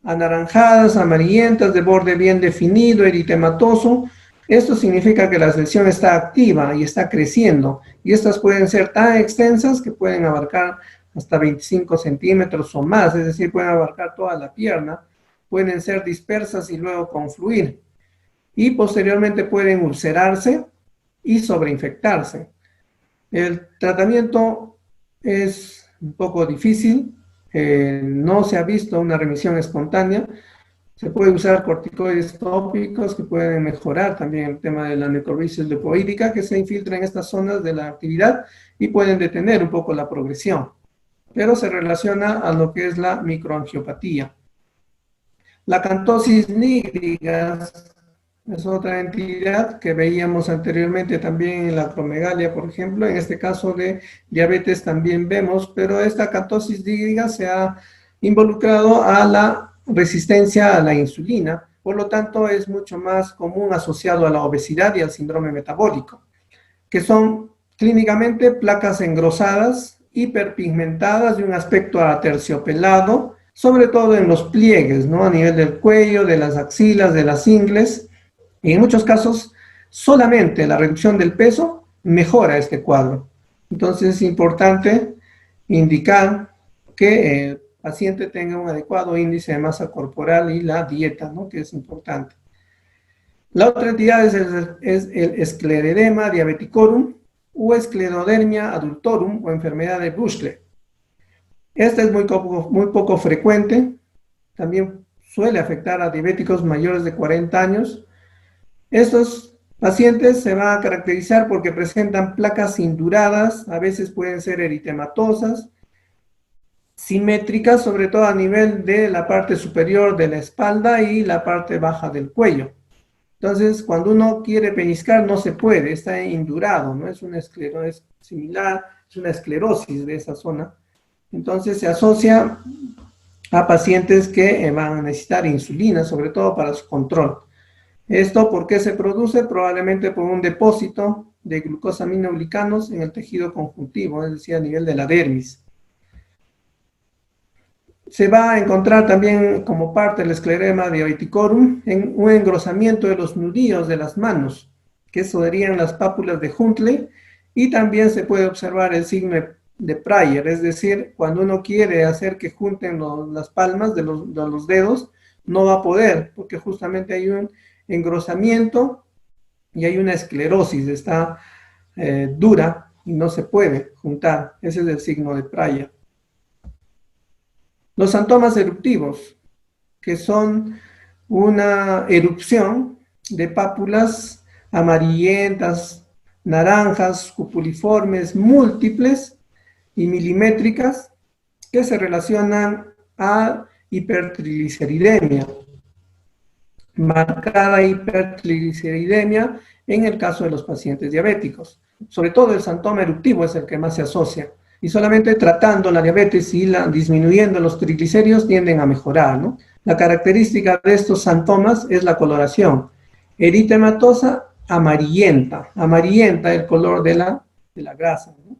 anaranjadas, amarillentas, de borde bien definido, eritematoso. Esto significa que la lesión está activa y está creciendo, y estas pueden ser tan extensas que pueden abarcar hasta 25 centímetros o más, es decir, pueden abarcar toda la pierna, pueden ser dispersas y luego confluir, y posteriormente pueden ulcerarse y sobreinfectarse. El tratamiento es un poco difícil, no se ha visto una remisión espontánea. Se puede usar corticoides tópicos que pueden mejorar también el tema de la necrosis lipoídica que se infiltra en estas zonas de la actividad y pueden detener un poco la progresión, pero se relaciona a lo que es la microangiopatía. La cantosis nigricans es otra entidad que veíamos anteriormente también en la acromegalia, por ejemplo. En este caso de diabetes también vemos, pero esta cantosis nígrica se ha involucrado a la resistencia a la insulina, por lo tanto es mucho más común asociado a la obesidad y al síndrome metabólico, que son clínicamente placas engrosadas, hiperpigmentadas de un aspecto aterciopelado, sobre todo en los pliegues, ¿no? A nivel del cuello, de las axilas, de las ingles, y en muchos casos solamente la reducción del peso mejora este cuadro. Entonces es importante indicar que el paciente tenga un adecuado índice de masa corporal y la dieta, ¿no? Que es importante. La otra entidad es el esclerodema diabeticorum o esclerodermia adultorum o enfermedad de Buschle. Esta es muy poco frecuente, también suele afectar a diabéticos mayores de 40 años. Estos pacientes se van a caracterizar porque presentan placas induradas, a veces pueden ser eritematosas, simétricas, sobre todo a nivel de la parte superior de la espalda y la parte baja del cuello. Entonces, cuando uno quiere pellizcar, no se puede, está indurado, ¿no? Es una esclerosis similar, es una esclerosis de esa zona. Entonces, se asocia a pacientes que van a necesitar insulina, sobre todo para su control. ¿Esto por qué se produce? Probablemente por un depósito de glucosaminoglicanos en el tejido conjuntivo, es decir, a nivel de la dermis. Se va a encontrar también como parte del esclerodema diabeticorum en un engrosamiento de los nudillos de las manos, que serían las pápulas de Huntley, y también se puede observar el signo de Prayer, es decir, cuando uno quiere hacer que junten las palmas de los dedos, no va a poder, porque justamente hay un engrosamiento y hay una esclerosis, está dura y no se puede juntar. Ese es el signo de Prayer. Los xantomas eruptivos, que son una erupción de pápulas amarillentas, naranjas, cupuliformes, múltiples y milimétricas, que se relacionan a hipertrigliceridemia, marcada hipertrigliceridemia en el caso de los pacientes diabéticos. Sobre todo el xantoma eruptivo es el que más se asocia, y solamente tratando la diabetes y disminuyendo los triglicéridos tienden a mejorar, ¿no? La característica de estos xantomas es la coloración eritematosa amarillenta, amarillenta el color de la grasa, ¿no?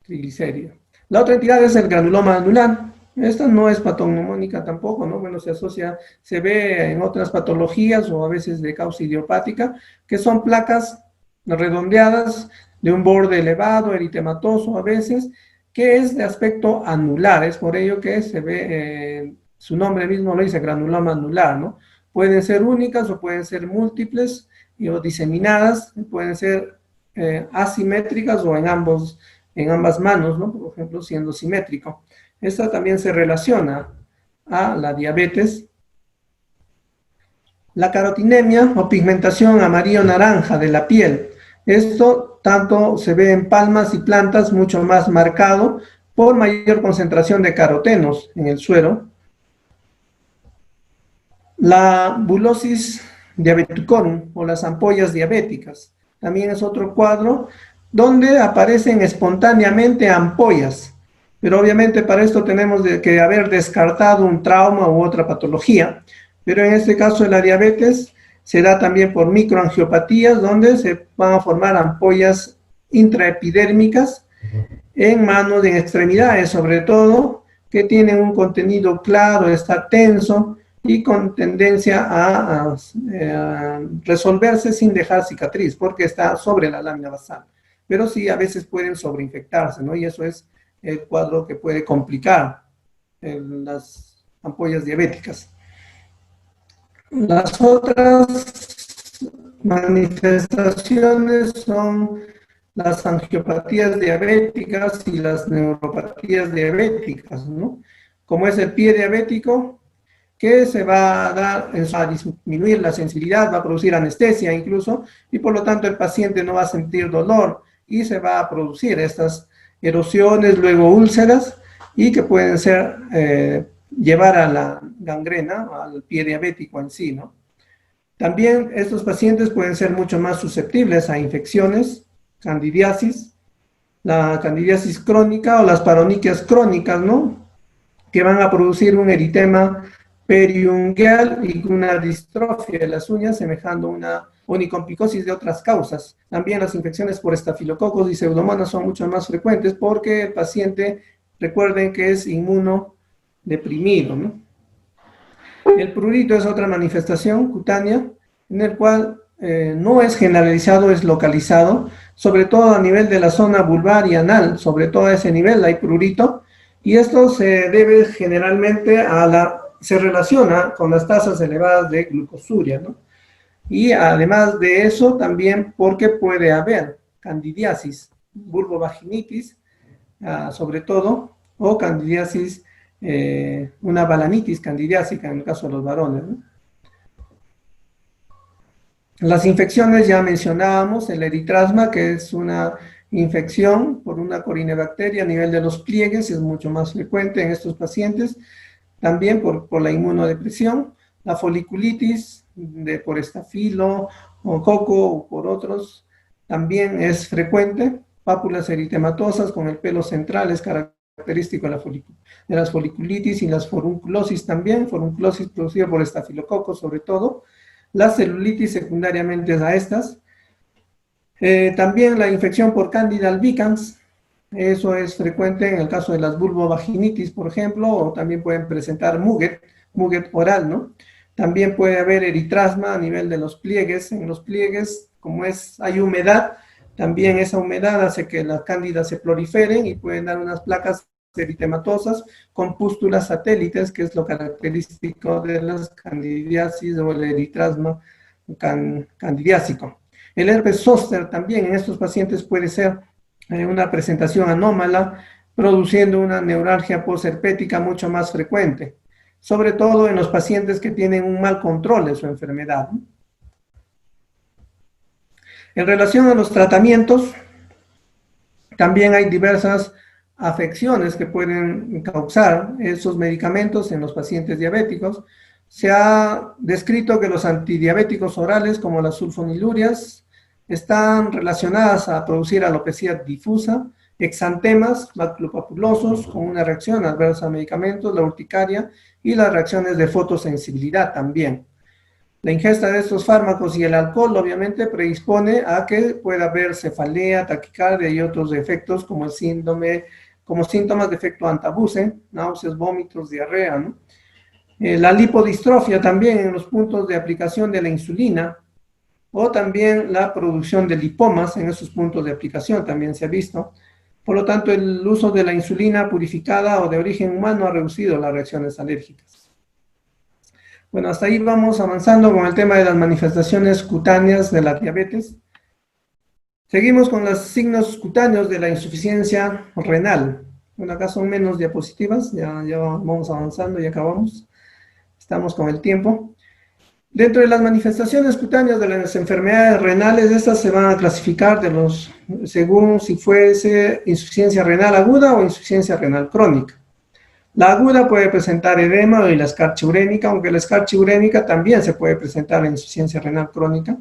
Triglicérido. La otra entidad es el granuloma anular. Esta no es patognomónica tampoco, ¿no? Bueno, se asocia, se ve en otras patologías o a veces de causa idiopática, que son placas redondeadas de un borde elevado, eritematoso a veces, que es de aspecto anular. Es por ello que se ve su nombre mismo lo dice, granuloma anular, ¿no? Pueden ser únicas o pueden ser múltiples o diseminadas, pueden ser asimétricas o en ambas manos, ¿no? Por ejemplo, siendo simétrico. Esta también se relaciona a la diabetes. La carotinemia o pigmentación amarillo-naranja de la piel. Esto tanto se ve en palmas y plantas mucho más marcado por mayor concentración de carotenos en el suero. La bulosis diabeticorum o las ampollas diabéticas. También es otro cuadro donde aparecen espontáneamente ampollas. Pero obviamente para esto tenemos que haber descartado un trauma u otra patología. Pero en este caso de la diabetes se da también por microangiopatías donde se van a formar ampollas intraepidérmicas en manos, en extremidades sobre todo, que tienen un contenido claro, está tenso y con tendencia a resolverse sin dejar cicatriz, porque está sobre la lámina basal. Pero sí, a veces pueden sobreinfectarse, ¿no? Y eso es el cuadro que puede complicar las ampollas diabéticas. Las otras manifestaciones son las angiopatías diabéticas y las neuropatías diabéticas, ¿no? Como es el pie diabético, que se va a dar, va a disminuir la sensibilidad, va a producir anestesia incluso, y por lo tanto el paciente no va a sentir dolor y se va a producir estas erosiones, luego úlceras, y que pueden ser, llevar a la gangrena, al pie diabético en sí, ¿no? También estos pacientes pueden ser mucho más susceptibles a infecciones, candidiasis, la candidiasis crónica o las paroniquias crónicas, ¿no? Que van a producir un eritema periungueal y una distrofia de las uñas, semejando una onicompicosis de otras causas. También las infecciones por estafilococos y pseudomonas son mucho más frecuentes porque el paciente, recuerden que es inmunodeprimido, ¿no? El prurito es otra manifestación cutánea en el cual no es generalizado, es localizado, sobre todo a nivel de la zona vulvar y anal, sobre todo a ese nivel hay prurito, y esto se debe generalmente se relaciona con las tasas elevadas de glucosuria, ¿no? Y además de eso, también porque puede haber candidiasis, vulvovaginitis, sobre todo, o candidiasis, una balanitis candidiásica en el caso de los varones, ¿no? Las infecciones ya mencionábamos, el eritrasma, que es una infección por una corinebacteria a nivel de los pliegues, es mucho más frecuente en estos pacientes, también por la inmunodepresión, la foliculitis por estafilo o coco o por otros, también es frecuente, pápulas eritematosas con el pelo central es característico de las foliculitis y las forunculosis también, forunculosis producida por estafilococo sobre todo, la celulitis secundariamente a estas, también la infección por Candida albicans, eso es frecuente en el caso de las vulvovaginitis, por ejemplo, o también pueden presentar muget oral, ¿no? También puede haber eritrasma a nivel de los pliegues. En los pliegues, como hay humedad, también esa humedad hace que las cándidas se proliferen y pueden dar unas placas eritematosas con pústulas satélites, que es lo característico de las candidiasis o el eritrasma candidiásico. El herpes zóster también en estos pacientes puede ser una presentación anómala, produciendo una neuralgia posherpética mucho más frecuente, sobre todo en los pacientes que tienen un mal control de su enfermedad. En relación a los tratamientos, también hay diversas afecciones que pueden causar esos medicamentos en los pacientes diabéticos. Se ha descrito que los antidiabéticos orales, como las sulfonilurias, están relacionadas a producir alopecia difusa, exantemas maculopapulosos con una reacción adversa a medicamentos, la urticaria y las reacciones de fotosensibilidad también. La ingesta de estos fármacos y el alcohol obviamente predispone a que pueda haber cefalea, taquicardia y otros efectos como síntomas de efecto antabuse, náuseas, vómitos, diarrea, ¿no? La lipodistrofia también en los puntos de aplicación de la insulina, o también la producción de lipomas en esos puntos de aplicación también se ha visto. Por lo tanto, el uso de la insulina purificada o de origen humano ha reducido las reacciones alérgicas. Bueno, hasta ahí vamos avanzando con el tema de las manifestaciones cutáneas de la diabetes. Seguimos con los signos cutáneos de la insuficiencia renal. Bueno, acá son menos diapositivas, ya vamos avanzando y acabamos. Estamos con el tiempo. Dentro de las manifestaciones cutáneas de las enfermedades renales, estas se van a clasificar según si fuese insuficiencia renal aguda o insuficiencia renal crónica. La aguda puede presentar edema y la escarcha urémica, aunque la escarcha urémica también se puede presentar en insuficiencia renal crónica.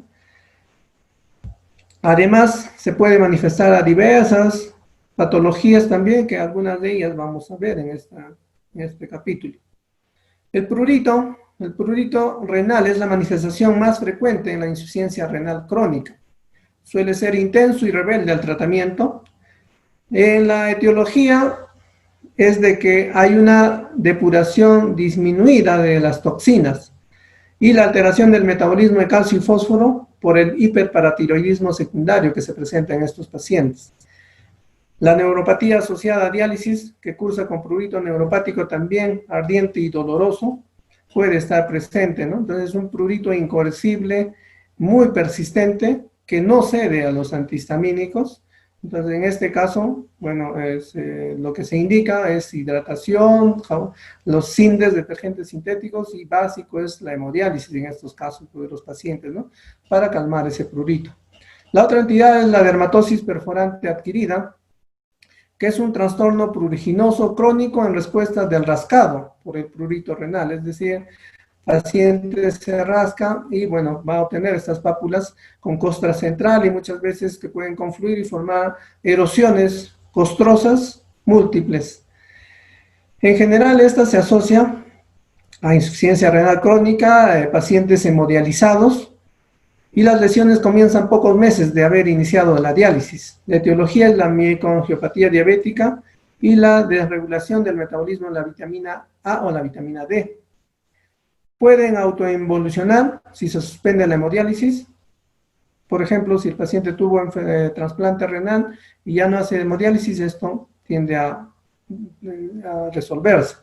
Además, se puede manifestar a diversas patologías también, que algunas de ellas vamos a ver en este capítulo. El prurito renal es la manifestación más frecuente en la insuficiencia renal crónica. Suele ser intenso y rebelde al tratamiento. En la etiología es de que hay una depuración disminuida de las toxinas y la alteración del metabolismo de calcio y fósforo por el hiperparatiroidismo secundario que se presenta en estos pacientes. La neuropatía asociada a diálisis, que cursa con prurito neuropático también ardiente y doloroso, puede estar presente, ¿no? Entonces es un prurito incoercible, muy persistente, que no cede a los antihistamínicos. Entonces en este caso, bueno, lo que se indica es hidratación, los SINDES, detergentes sintéticos, y básico es la hemodiálisis en estos casos de los pacientes, ¿no? Para calmar ese prurito. La otra entidad es la dermatosis perforante adquirida, que es un trastorno pruriginoso crónico en respuesta del rascado por el prurito renal, es decir, el paciente se rasca y, bueno, va a obtener estas pápulas con costra central y muchas veces que pueden confluir y formar erosiones costrosas múltiples. En general, esta se asocia a insuficiencia renal crónica, pacientes hemodializados, y las lesiones comienzan pocos meses de haber iniciado la diálisis. La etiología es la mioangiopatía diabética y la desregulación del metabolismo de la vitamina A o la vitamina D. Pueden autoinvolucionar si se suspende la hemodiálisis. Por ejemplo, si el paciente tuvo trasplante renal y ya no hace hemodiálisis, esto tiende a resolverse.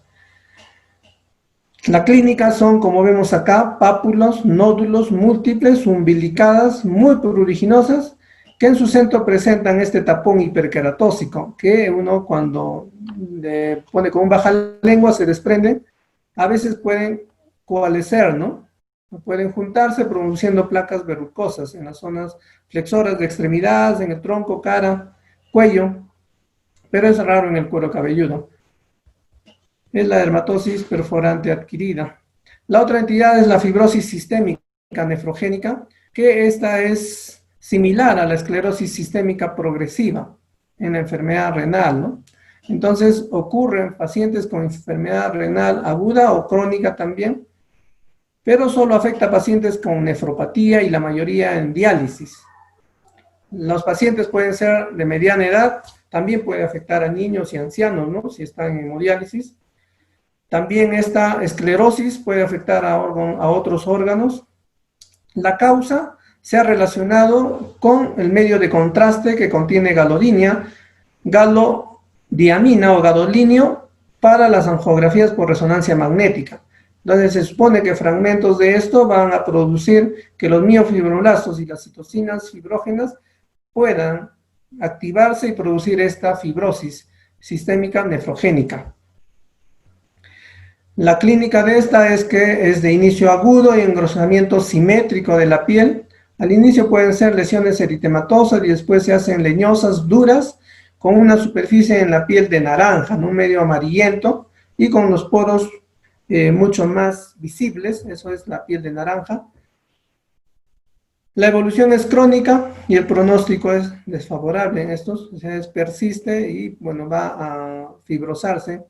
La clínica son, como vemos acá, pápulas, nódulos múltiples, umbilicadas, muy pruriginosas, que en su centro presentan este tapón hiperqueratósico, que uno cuando le pone con un bajalengua se desprende, a veces pueden coalescer, ¿no? Pueden juntarse produciendo placas verrucosas en las zonas flexoras de extremidades, en el tronco, cara, cuello, pero es raro en el cuero cabelludo. Es la dermatosis perforante adquirida. La otra entidad es la fibrosis sistémica nefrogénica, que esta es similar a la esclerosis sistémica progresiva en la enfermedad renal, ¿no? Entonces ocurre en pacientes con enfermedad renal aguda o crónica también, pero solo afecta a pacientes con nefropatía y la mayoría en diálisis. Los pacientes pueden ser de mediana edad, también puede afectar a niños y ancianos, ¿no? Si están en hemodiálisis. También esta esclerosis puede afectar a otros órganos. La causa se ha relacionado con el medio de contraste que contiene galodinia, galodiamina o gadolinio para las angiografías por resonancia magnética. Entonces se supone que fragmentos de esto van a producir que los miofibroblastos y las citocinas fibrógenas puedan activarse y producir esta fibrosis sistémica nefrogénica. La clínica de esta es que es de inicio agudo y engrosamiento simétrico de la piel. Al inicio pueden ser lesiones eritematosas y después se hacen leñosas, duras, con una superficie en la piel de naranja, ¿no? Medio amarillento, y con los poros mucho más visibles, eso es la piel de naranja. La evolución es crónica y el pronóstico es desfavorable en estos, o sea, persiste y, bueno, va a fibrosarse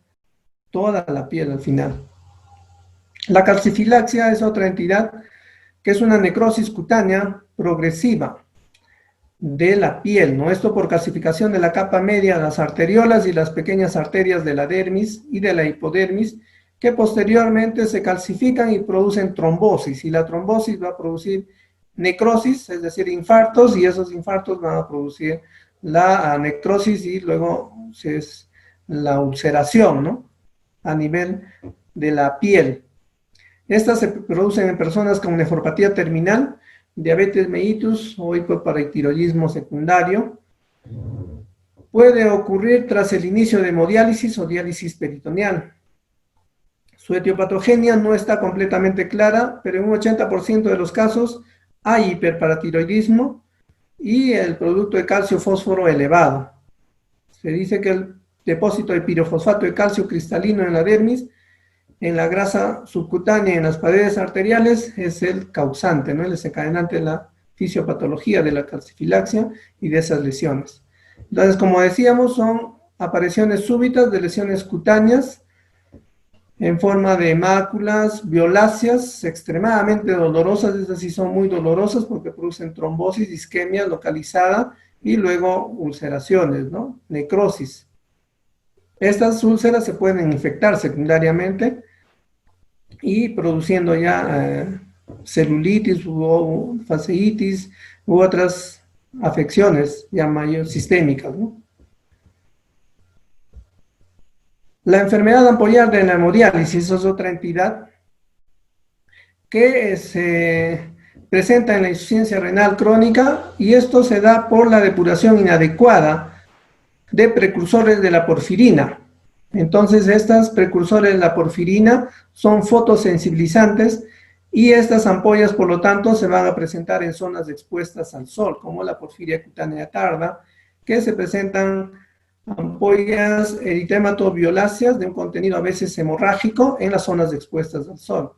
toda la piel al final. La calcifilaxia es otra entidad que es una necrosis cutánea progresiva de la piel, ¿no? Esto por calcificación de la capa media de las arteriolas y las pequeñas arterias de la dermis y de la hipodermis, que posteriormente se calcifican y producen trombosis, y la trombosis va a producir necrosis, es decir, infartos, y esos infartos van a producir la necrosis y luego es la ulceración, ¿no? A nivel de la piel. Estas se producen en personas con nefropatía terminal, diabetes mellitus o hipoparatiroidismo secundario. Puede ocurrir tras el inicio de hemodiálisis o diálisis peritoneal. Su etiopatogenia no está completamente clara, pero en un 80% de los casos hay hiperparatiroidismo y el producto de calcio-fósforo elevado. Se dice que el depósito de pirofosfato de calcio cristalino en la dermis, en la grasa subcutánea y en las paredes arteriales es el causante, ¿no? El desencadenante de la fisiopatología de la calcifilaxia y de esas lesiones. Entonces, como decíamos, son apariciones súbitas de lesiones cutáneas en forma de máculas violáceas extremadamente dolorosas. Estas sí son muy dolorosas porque producen trombosis, isquemia localizada y luego ulceraciones, ¿no? Necrosis. Estas úlceras se pueden infectar secundariamente y produciendo ya celulitis o fasciitis u otras afecciones ya mayor sistémicas, ¿no? La enfermedad ampollar de la hemodiálisis es otra entidad que se presenta en la insuficiencia renal crónica, y esto se da por la depuración inadecuada de precursores de la porfirina. Entonces, estas precursores de la porfirina son fotosensibilizantes y estas ampollas, por lo tanto, se van a presentar en zonas expuestas al sol, como la porfiria cutánea tarda, que se presentan ampollas eritematoviolaceas de un contenido a veces hemorrágico en las zonas expuestas al sol,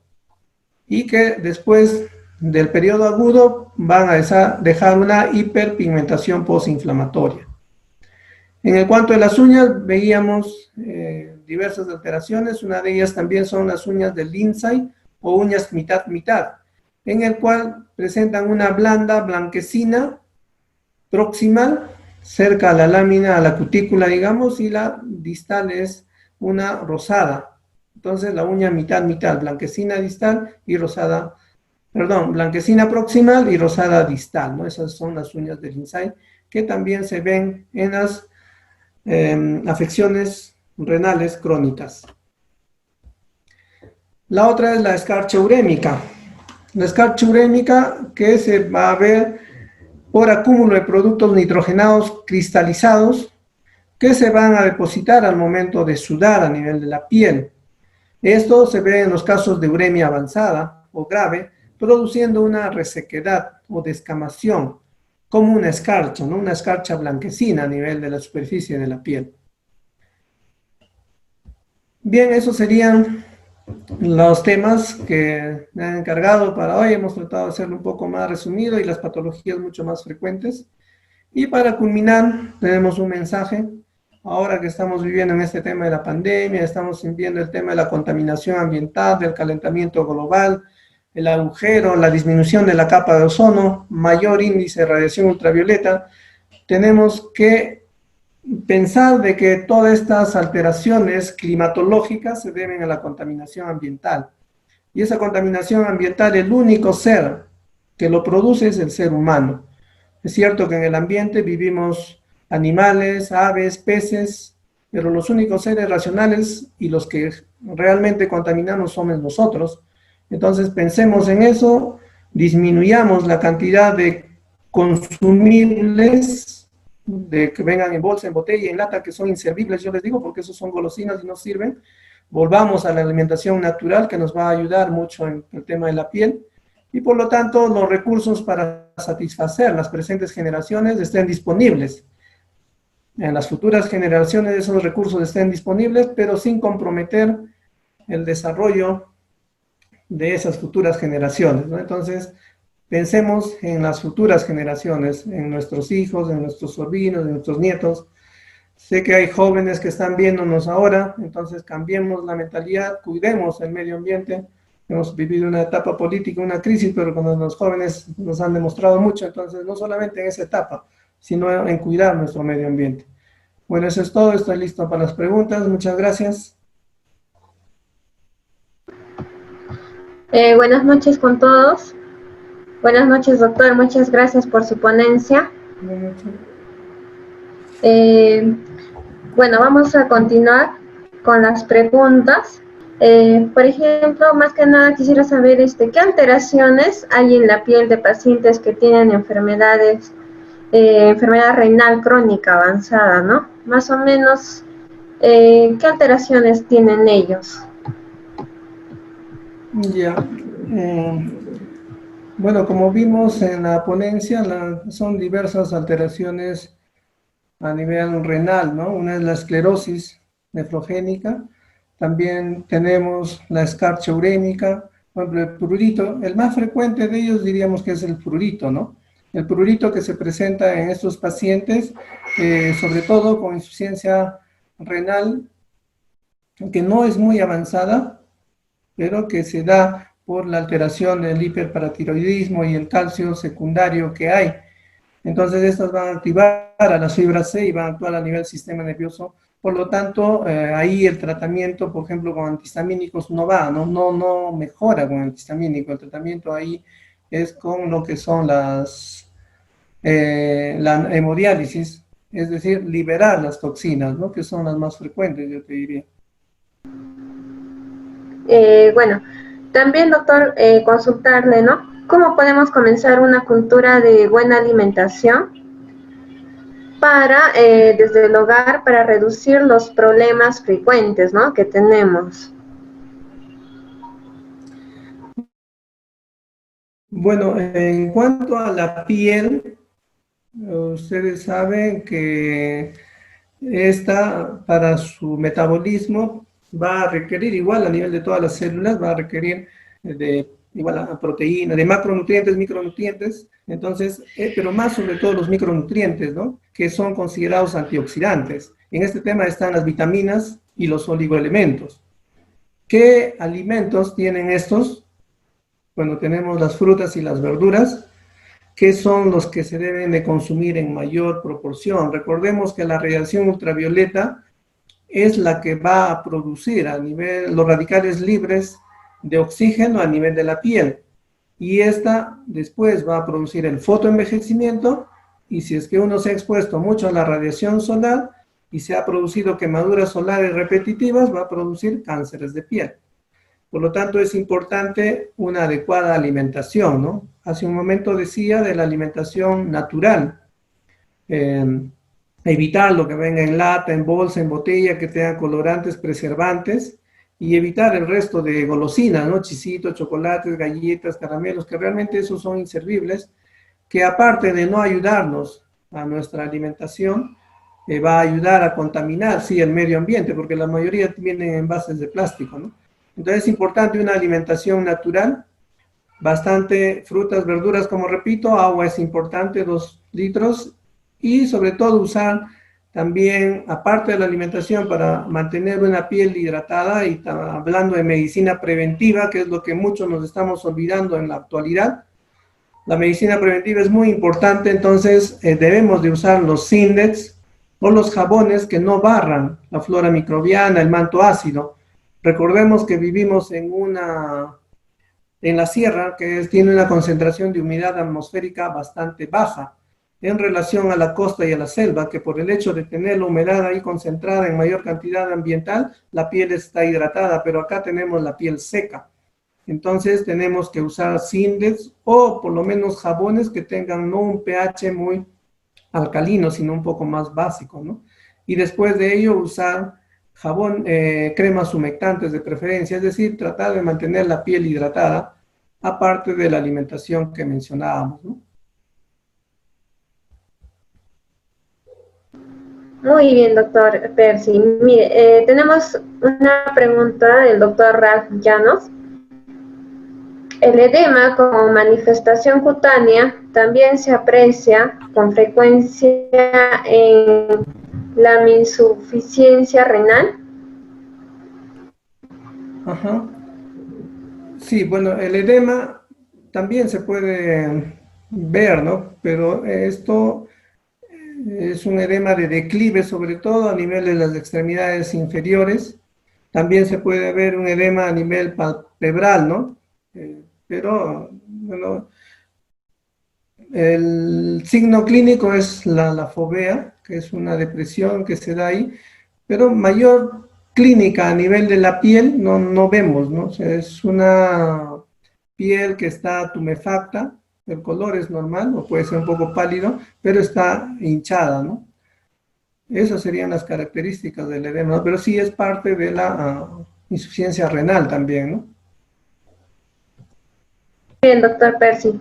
y que después del periodo agudo van a dejar una hiperpigmentación postinflamatoria. En el cuanto de las uñas, veíamos diversas alteraciones. Una de ellas también son las uñas del Lindsay o uñas mitad-mitad, en el cual presentan una blanda blanquecina proximal cerca a la lámina, a la cutícula, digamos, y la distal es una rosada. Entonces la uña mitad-mitad, blanquecina distal y rosada, perdón, blanquecina proximal y rosada distal, ¿no? Esas son las uñas del Lindsay, que también se ven en las afecciones renales crónicas. La otra es la escarcha urémica. La escarcha urémica, que se va a ver por acúmulo de productos nitrogenados cristalizados que se van a depositar al momento de sudar a nivel de la piel. Esto se ve en los casos de uremia avanzada o grave, produciendo una resequedad o descamación, como una escarcha, ¿no? Una escarcha blanquecina a nivel de la superficie de la piel. Bien, esos serían los temas que me han encargado para hoy. Hemos tratado de hacerlo un poco más resumido y las patologías mucho más frecuentes. Y para culminar, tenemos un mensaje. Ahora que estamos viviendo en este tema de la pandemia, estamos viendo el tema de la contaminación ambiental, del calentamiento global, el agujero, la disminución de la capa de ozono, mayor índice de radiación ultravioleta, tenemos que pensar de que todas estas alteraciones climatológicas se deben a la contaminación ambiental. Y esa contaminación ambiental, el único ser que lo produce es el ser humano. Es cierto que en el ambiente vivimos animales, aves, peces, pero los únicos seres racionales y los que realmente contaminamos somos nosotros. Entonces pensemos en eso, disminuyamos la cantidad de consumibles de que vengan en bolsa, en botella, en lata, que son inservibles, yo les digo, porque esos son golosinas y no sirven. Volvamos a la alimentación natural, que nos va a ayudar mucho en el tema de la piel, y por lo tanto los recursos para satisfacer las presentes generaciones estén disponibles. En las futuras generaciones esos recursos estén disponibles, pero sin comprometer el desarrollo de esas futuras generaciones, ¿no? Entonces, pensemos en las futuras generaciones, en nuestros hijos, en nuestros sobrinos, en nuestros nietos. Sé que hay jóvenes que están viéndonos ahora, entonces cambiemos la mentalidad, cuidemos el medio ambiente. Hemos vivido una etapa política, una crisis, pero cuando los jóvenes nos han demostrado mucho, entonces no solamente en esa etapa, sino en cuidar nuestro medio ambiente. Bueno, eso es todo, estoy listo para las preguntas, muchas gracias. Buenas noches con todos. Buenas noches, doctor. Muchas gracias por su ponencia. Bueno, vamos a continuar con las preguntas. Por ejemplo, más que nada quisiera saber qué alteraciones hay en la piel de pacientes que tienen enfermedad renal crónica avanzada, ¿no? Más o menos, ¿qué alteraciones tienen ellos? Ya. Bueno, como vimos en la ponencia, son diversas alteraciones a nivel renal, ¿no? Una es la esclerosis nefrogénica, también tenemos la escarcha urémica, por ejemplo, el prurito, el más frecuente de ellos diríamos que es el prurito, ¿no? El prurito que se presenta en estos pacientes, sobre todo con insuficiencia renal, que no es muy avanzada, pero que se da por la alteración del hiperparatiroidismo y el calcio secundario que hay. Entonces, estas van a activar a las fibras C y van a actuar a nivel del sistema nervioso. Por lo tanto, ahí el tratamiento, por ejemplo, con antihistamínicos no va, no mejora con antihistamínico. El tratamiento ahí es con lo que son la hemodiálisis, es decir, liberar las toxinas, ¿no? Que son las más frecuentes, yo te diría. Bueno, también, doctor, consultarle, ¿no? ¿Cómo podemos comenzar una cultura de buena alimentación desde el hogar, para reducir los problemas frecuentes, ¿no?, que tenemos? Bueno, en cuanto a la piel, ustedes saben que esta, para su metabolismo, va a requerir, igual a nivel de todas las células, va a requerir de igual a proteínas, de macronutrientes, micronutrientes, entonces, pero más sobre todo los micronutrientes, ¿no? Que son considerados antioxidantes. En este tema están las vitaminas y los oligoelementos. ¿Qué alimentos tienen estos? Bueno, tenemos las frutas y las verduras, que son los que se deben de consumir en mayor proporción. Recordemos que la radiación ultravioleta es la que va a producir a nivel, los radicales libres de oxígeno a nivel de la piel. Y esta después va a producir el fotoenvejecimiento, y si es que uno se ha expuesto mucho a la radiación solar y se ha producido quemaduras solares repetitivas, va a producir cánceres de piel. Por lo tanto, es importante una adecuada alimentación, ¿no? Hace un momento decía de la alimentación natural. Evitar lo que venga en lata, en bolsa, en botella, que tenga colorantes, preservantes, y evitar el resto de golosinas, ¿no? Chisitos, chocolates, galletas, caramelos, que realmente esos son inservibles, que aparte de no ayudarnos a nuestra alimentación, va a ayudar a contaminar, sí, el medio ambiente, porque la mayoría vienen en envases de plástico, ¿no? Entonces es importante una alimentación natural, bastante frutas, verduras, como repito, agua es importante, 2 litros, y sobre todo usar también, aparte de la alimentación, para mantener una piel hidratada, y hablando de medicina preventiva, que es lo que muchos nos estamos olvidando en la actualidad. La medicina preventiva es muy importante, entonces debemos de usar los Sindex o los jabones que no barran la flora microbiana, el manto ácido. Recordemos que vivimos en la sierra, que tiene una concentración de humedad atmosférica bastante baja en relación a la costa y a la selva, que por el hecho de tener la humedad ahí concentrada en mayor cantidad ambiental, la piel está hidratada, pero acá tenemos la piel seca. Entonces tenemos que usar Sindex o por lo menos jabones que tengan no un pH muy alcalino, sino un poco más básico, ¿no? Y después de ello usar jabón, cremas humectantes de preferencia, es decir, tratar de mantener la piel hidratada, aparte de la alimentación que mencionábamos, ¿no? Muy bien, doctor Percy. Mire, tenemos una pregunta del doctor Ralph Llanos. El edema como manifestación cutánea también se aprecia con frecuencia en la insuficiencia renal. Ajá. Sí, bueno, el edema también se puede ver, ¿no? Pero esto es un edema de declive, sobre todo a nivel de las extremidades inferiores. También se puede ver un edema a nivel palpebral, ¿no? Pero, bueno, el signo clínico es la fovea, que es una depresión que se da ahí, pero mayor clínica a nivel de la piel no vemos, ¿no? O sea, es una piel que está tumefacta, el color es normal, o puede ser un poco pálido, pero está hinchada, ¿no? Esas serían las características del edema, ¿no? Pero sí es parte de la insuficiencia renal también, ¿no? Bien, doctor Percy.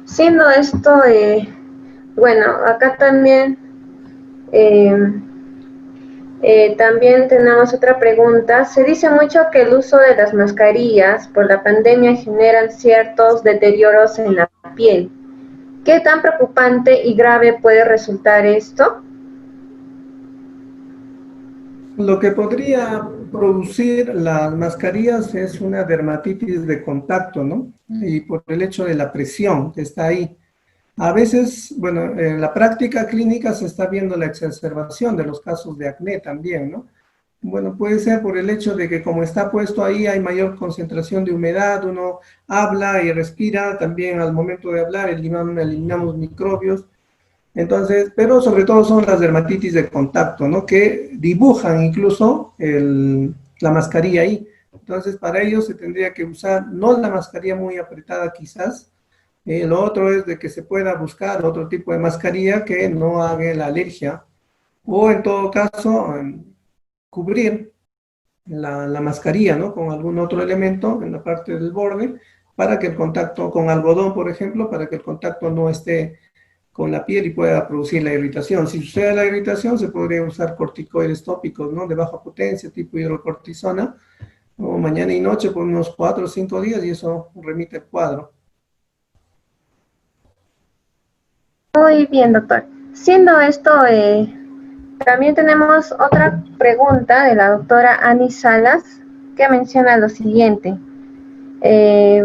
Siendo esto, bueno, acá también, eh, también tenemos otra pregunta. Se dice mucho que el uso de las mascarillas por la pandemia generan ciertos deterioros en la piel. ¿Qué tan preocupante y grave puede resultar esto? Lo que podría producir las mascarillas es una dermatitis de contacto, ¿no? Y por el hecho de la presión que está ahí. A veces, bueno, en la práctica clínica se está viendo la exacerbación de los casos de acné también, ¿no? Bueno, puede ser por el hecho de que como está puesto ahí hay mayor concentración de humedad, uno habla y respira, también al momento de hablar eliminamos microbios. Entonces, pero sobre todo son las dermatitis de contacto, ¿no? Que dibujan incluso la mascarilla ahí. Entonces, para ello se tendría que usar, no la mascarilla muy apretada quizás, lo otro es de que se pueda buscar otro tipo de mascarilla que no haga la alergia, o en todo caso, cubrir la mascarilla, ¿no? Con algún otro elemento en la parte del borde, para que el contacto con algodón, por ejemplo, para que el contacto no esté con la piel y pueda producir la irritación. Si sucede la irritación, se podría usar corticoides tópicos, ¿no? De baja potencia, tipo hidrocortisona, o mañana y noche por unos 4 o 5 días, y eso remite el cuadro. Muy bien, doctor. Siendo esto, también tenemos otra pregunta de la doctora Ani Salas, que menciona lo siguiente.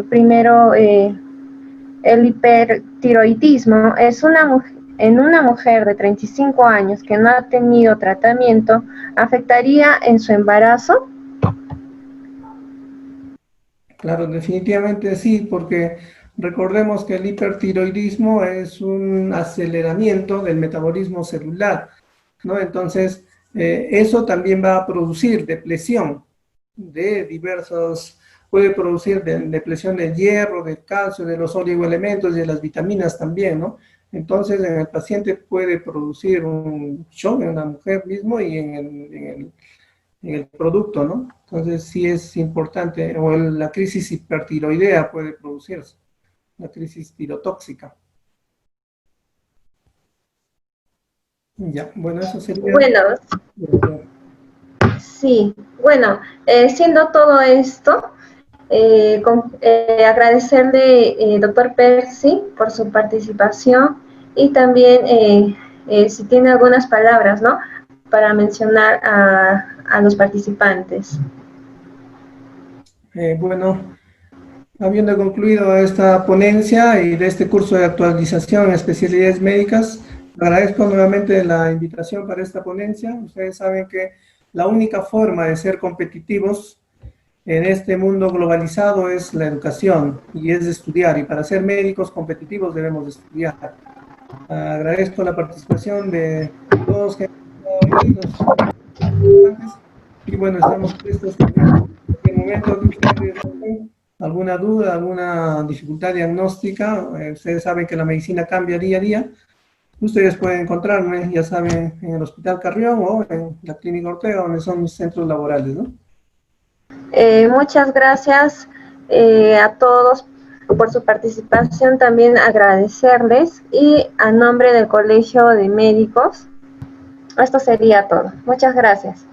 Primero, el hipertiroidismo es en una mujer de 35 años que no ha tenido tratamiento, ¿afectaría en su embarazo? Claro, definitivamente sí, porque recordemos que el hipertiroidismo es un aceleramiento del metabolismo celular, ¿no? Entonces, eso también va a producir depresión de diversos, puede producir depresión del hierro, del calcio, de los oligoelementos y de las vitaminas también, ¿no? Entonces, en el paciente puede producir un shock en la mujer mismo y en el producto, ¿no? Entonces sí es importante, o la crisis hipertiroidea puede producirse, la crisis tirotóxica. Ya, bueno, eso sería... Bueno, sí, bueno, siendo todo esto, agradecerle, doctor Percy, por su participación y también si tiene algunas palabras, ¿no? Para mencionar a los participantes. Bueno, habiendo concluido esta ponencia y de este curso de actualización en especialidades médicas, agradezco nuevamente la invitación para esta ponencia. Ustedes saben que la única forma de ser competitivos en este mundo globalizado es la educación y es de estudiar, y para ser médicos competitivos debemos de estudiar. Agradezco la participación de todos que han estado hoy, los participantes, y bueno, estamos listos en el momento que ustedes tengan alguna duda, alguna dificultad diagnóstica. Ustedes saben que la medicina cambia día a día. Ustedes pueden encontrarme, ya saben, en el Hospital Carrión o en la Clínica Ortega, donde son mis centros laborales, ¿no? Muchas gracias a todos por su participación, también agradecerles y a nombre del Colegio de Médicos, esto sería todo. Muchas gracias.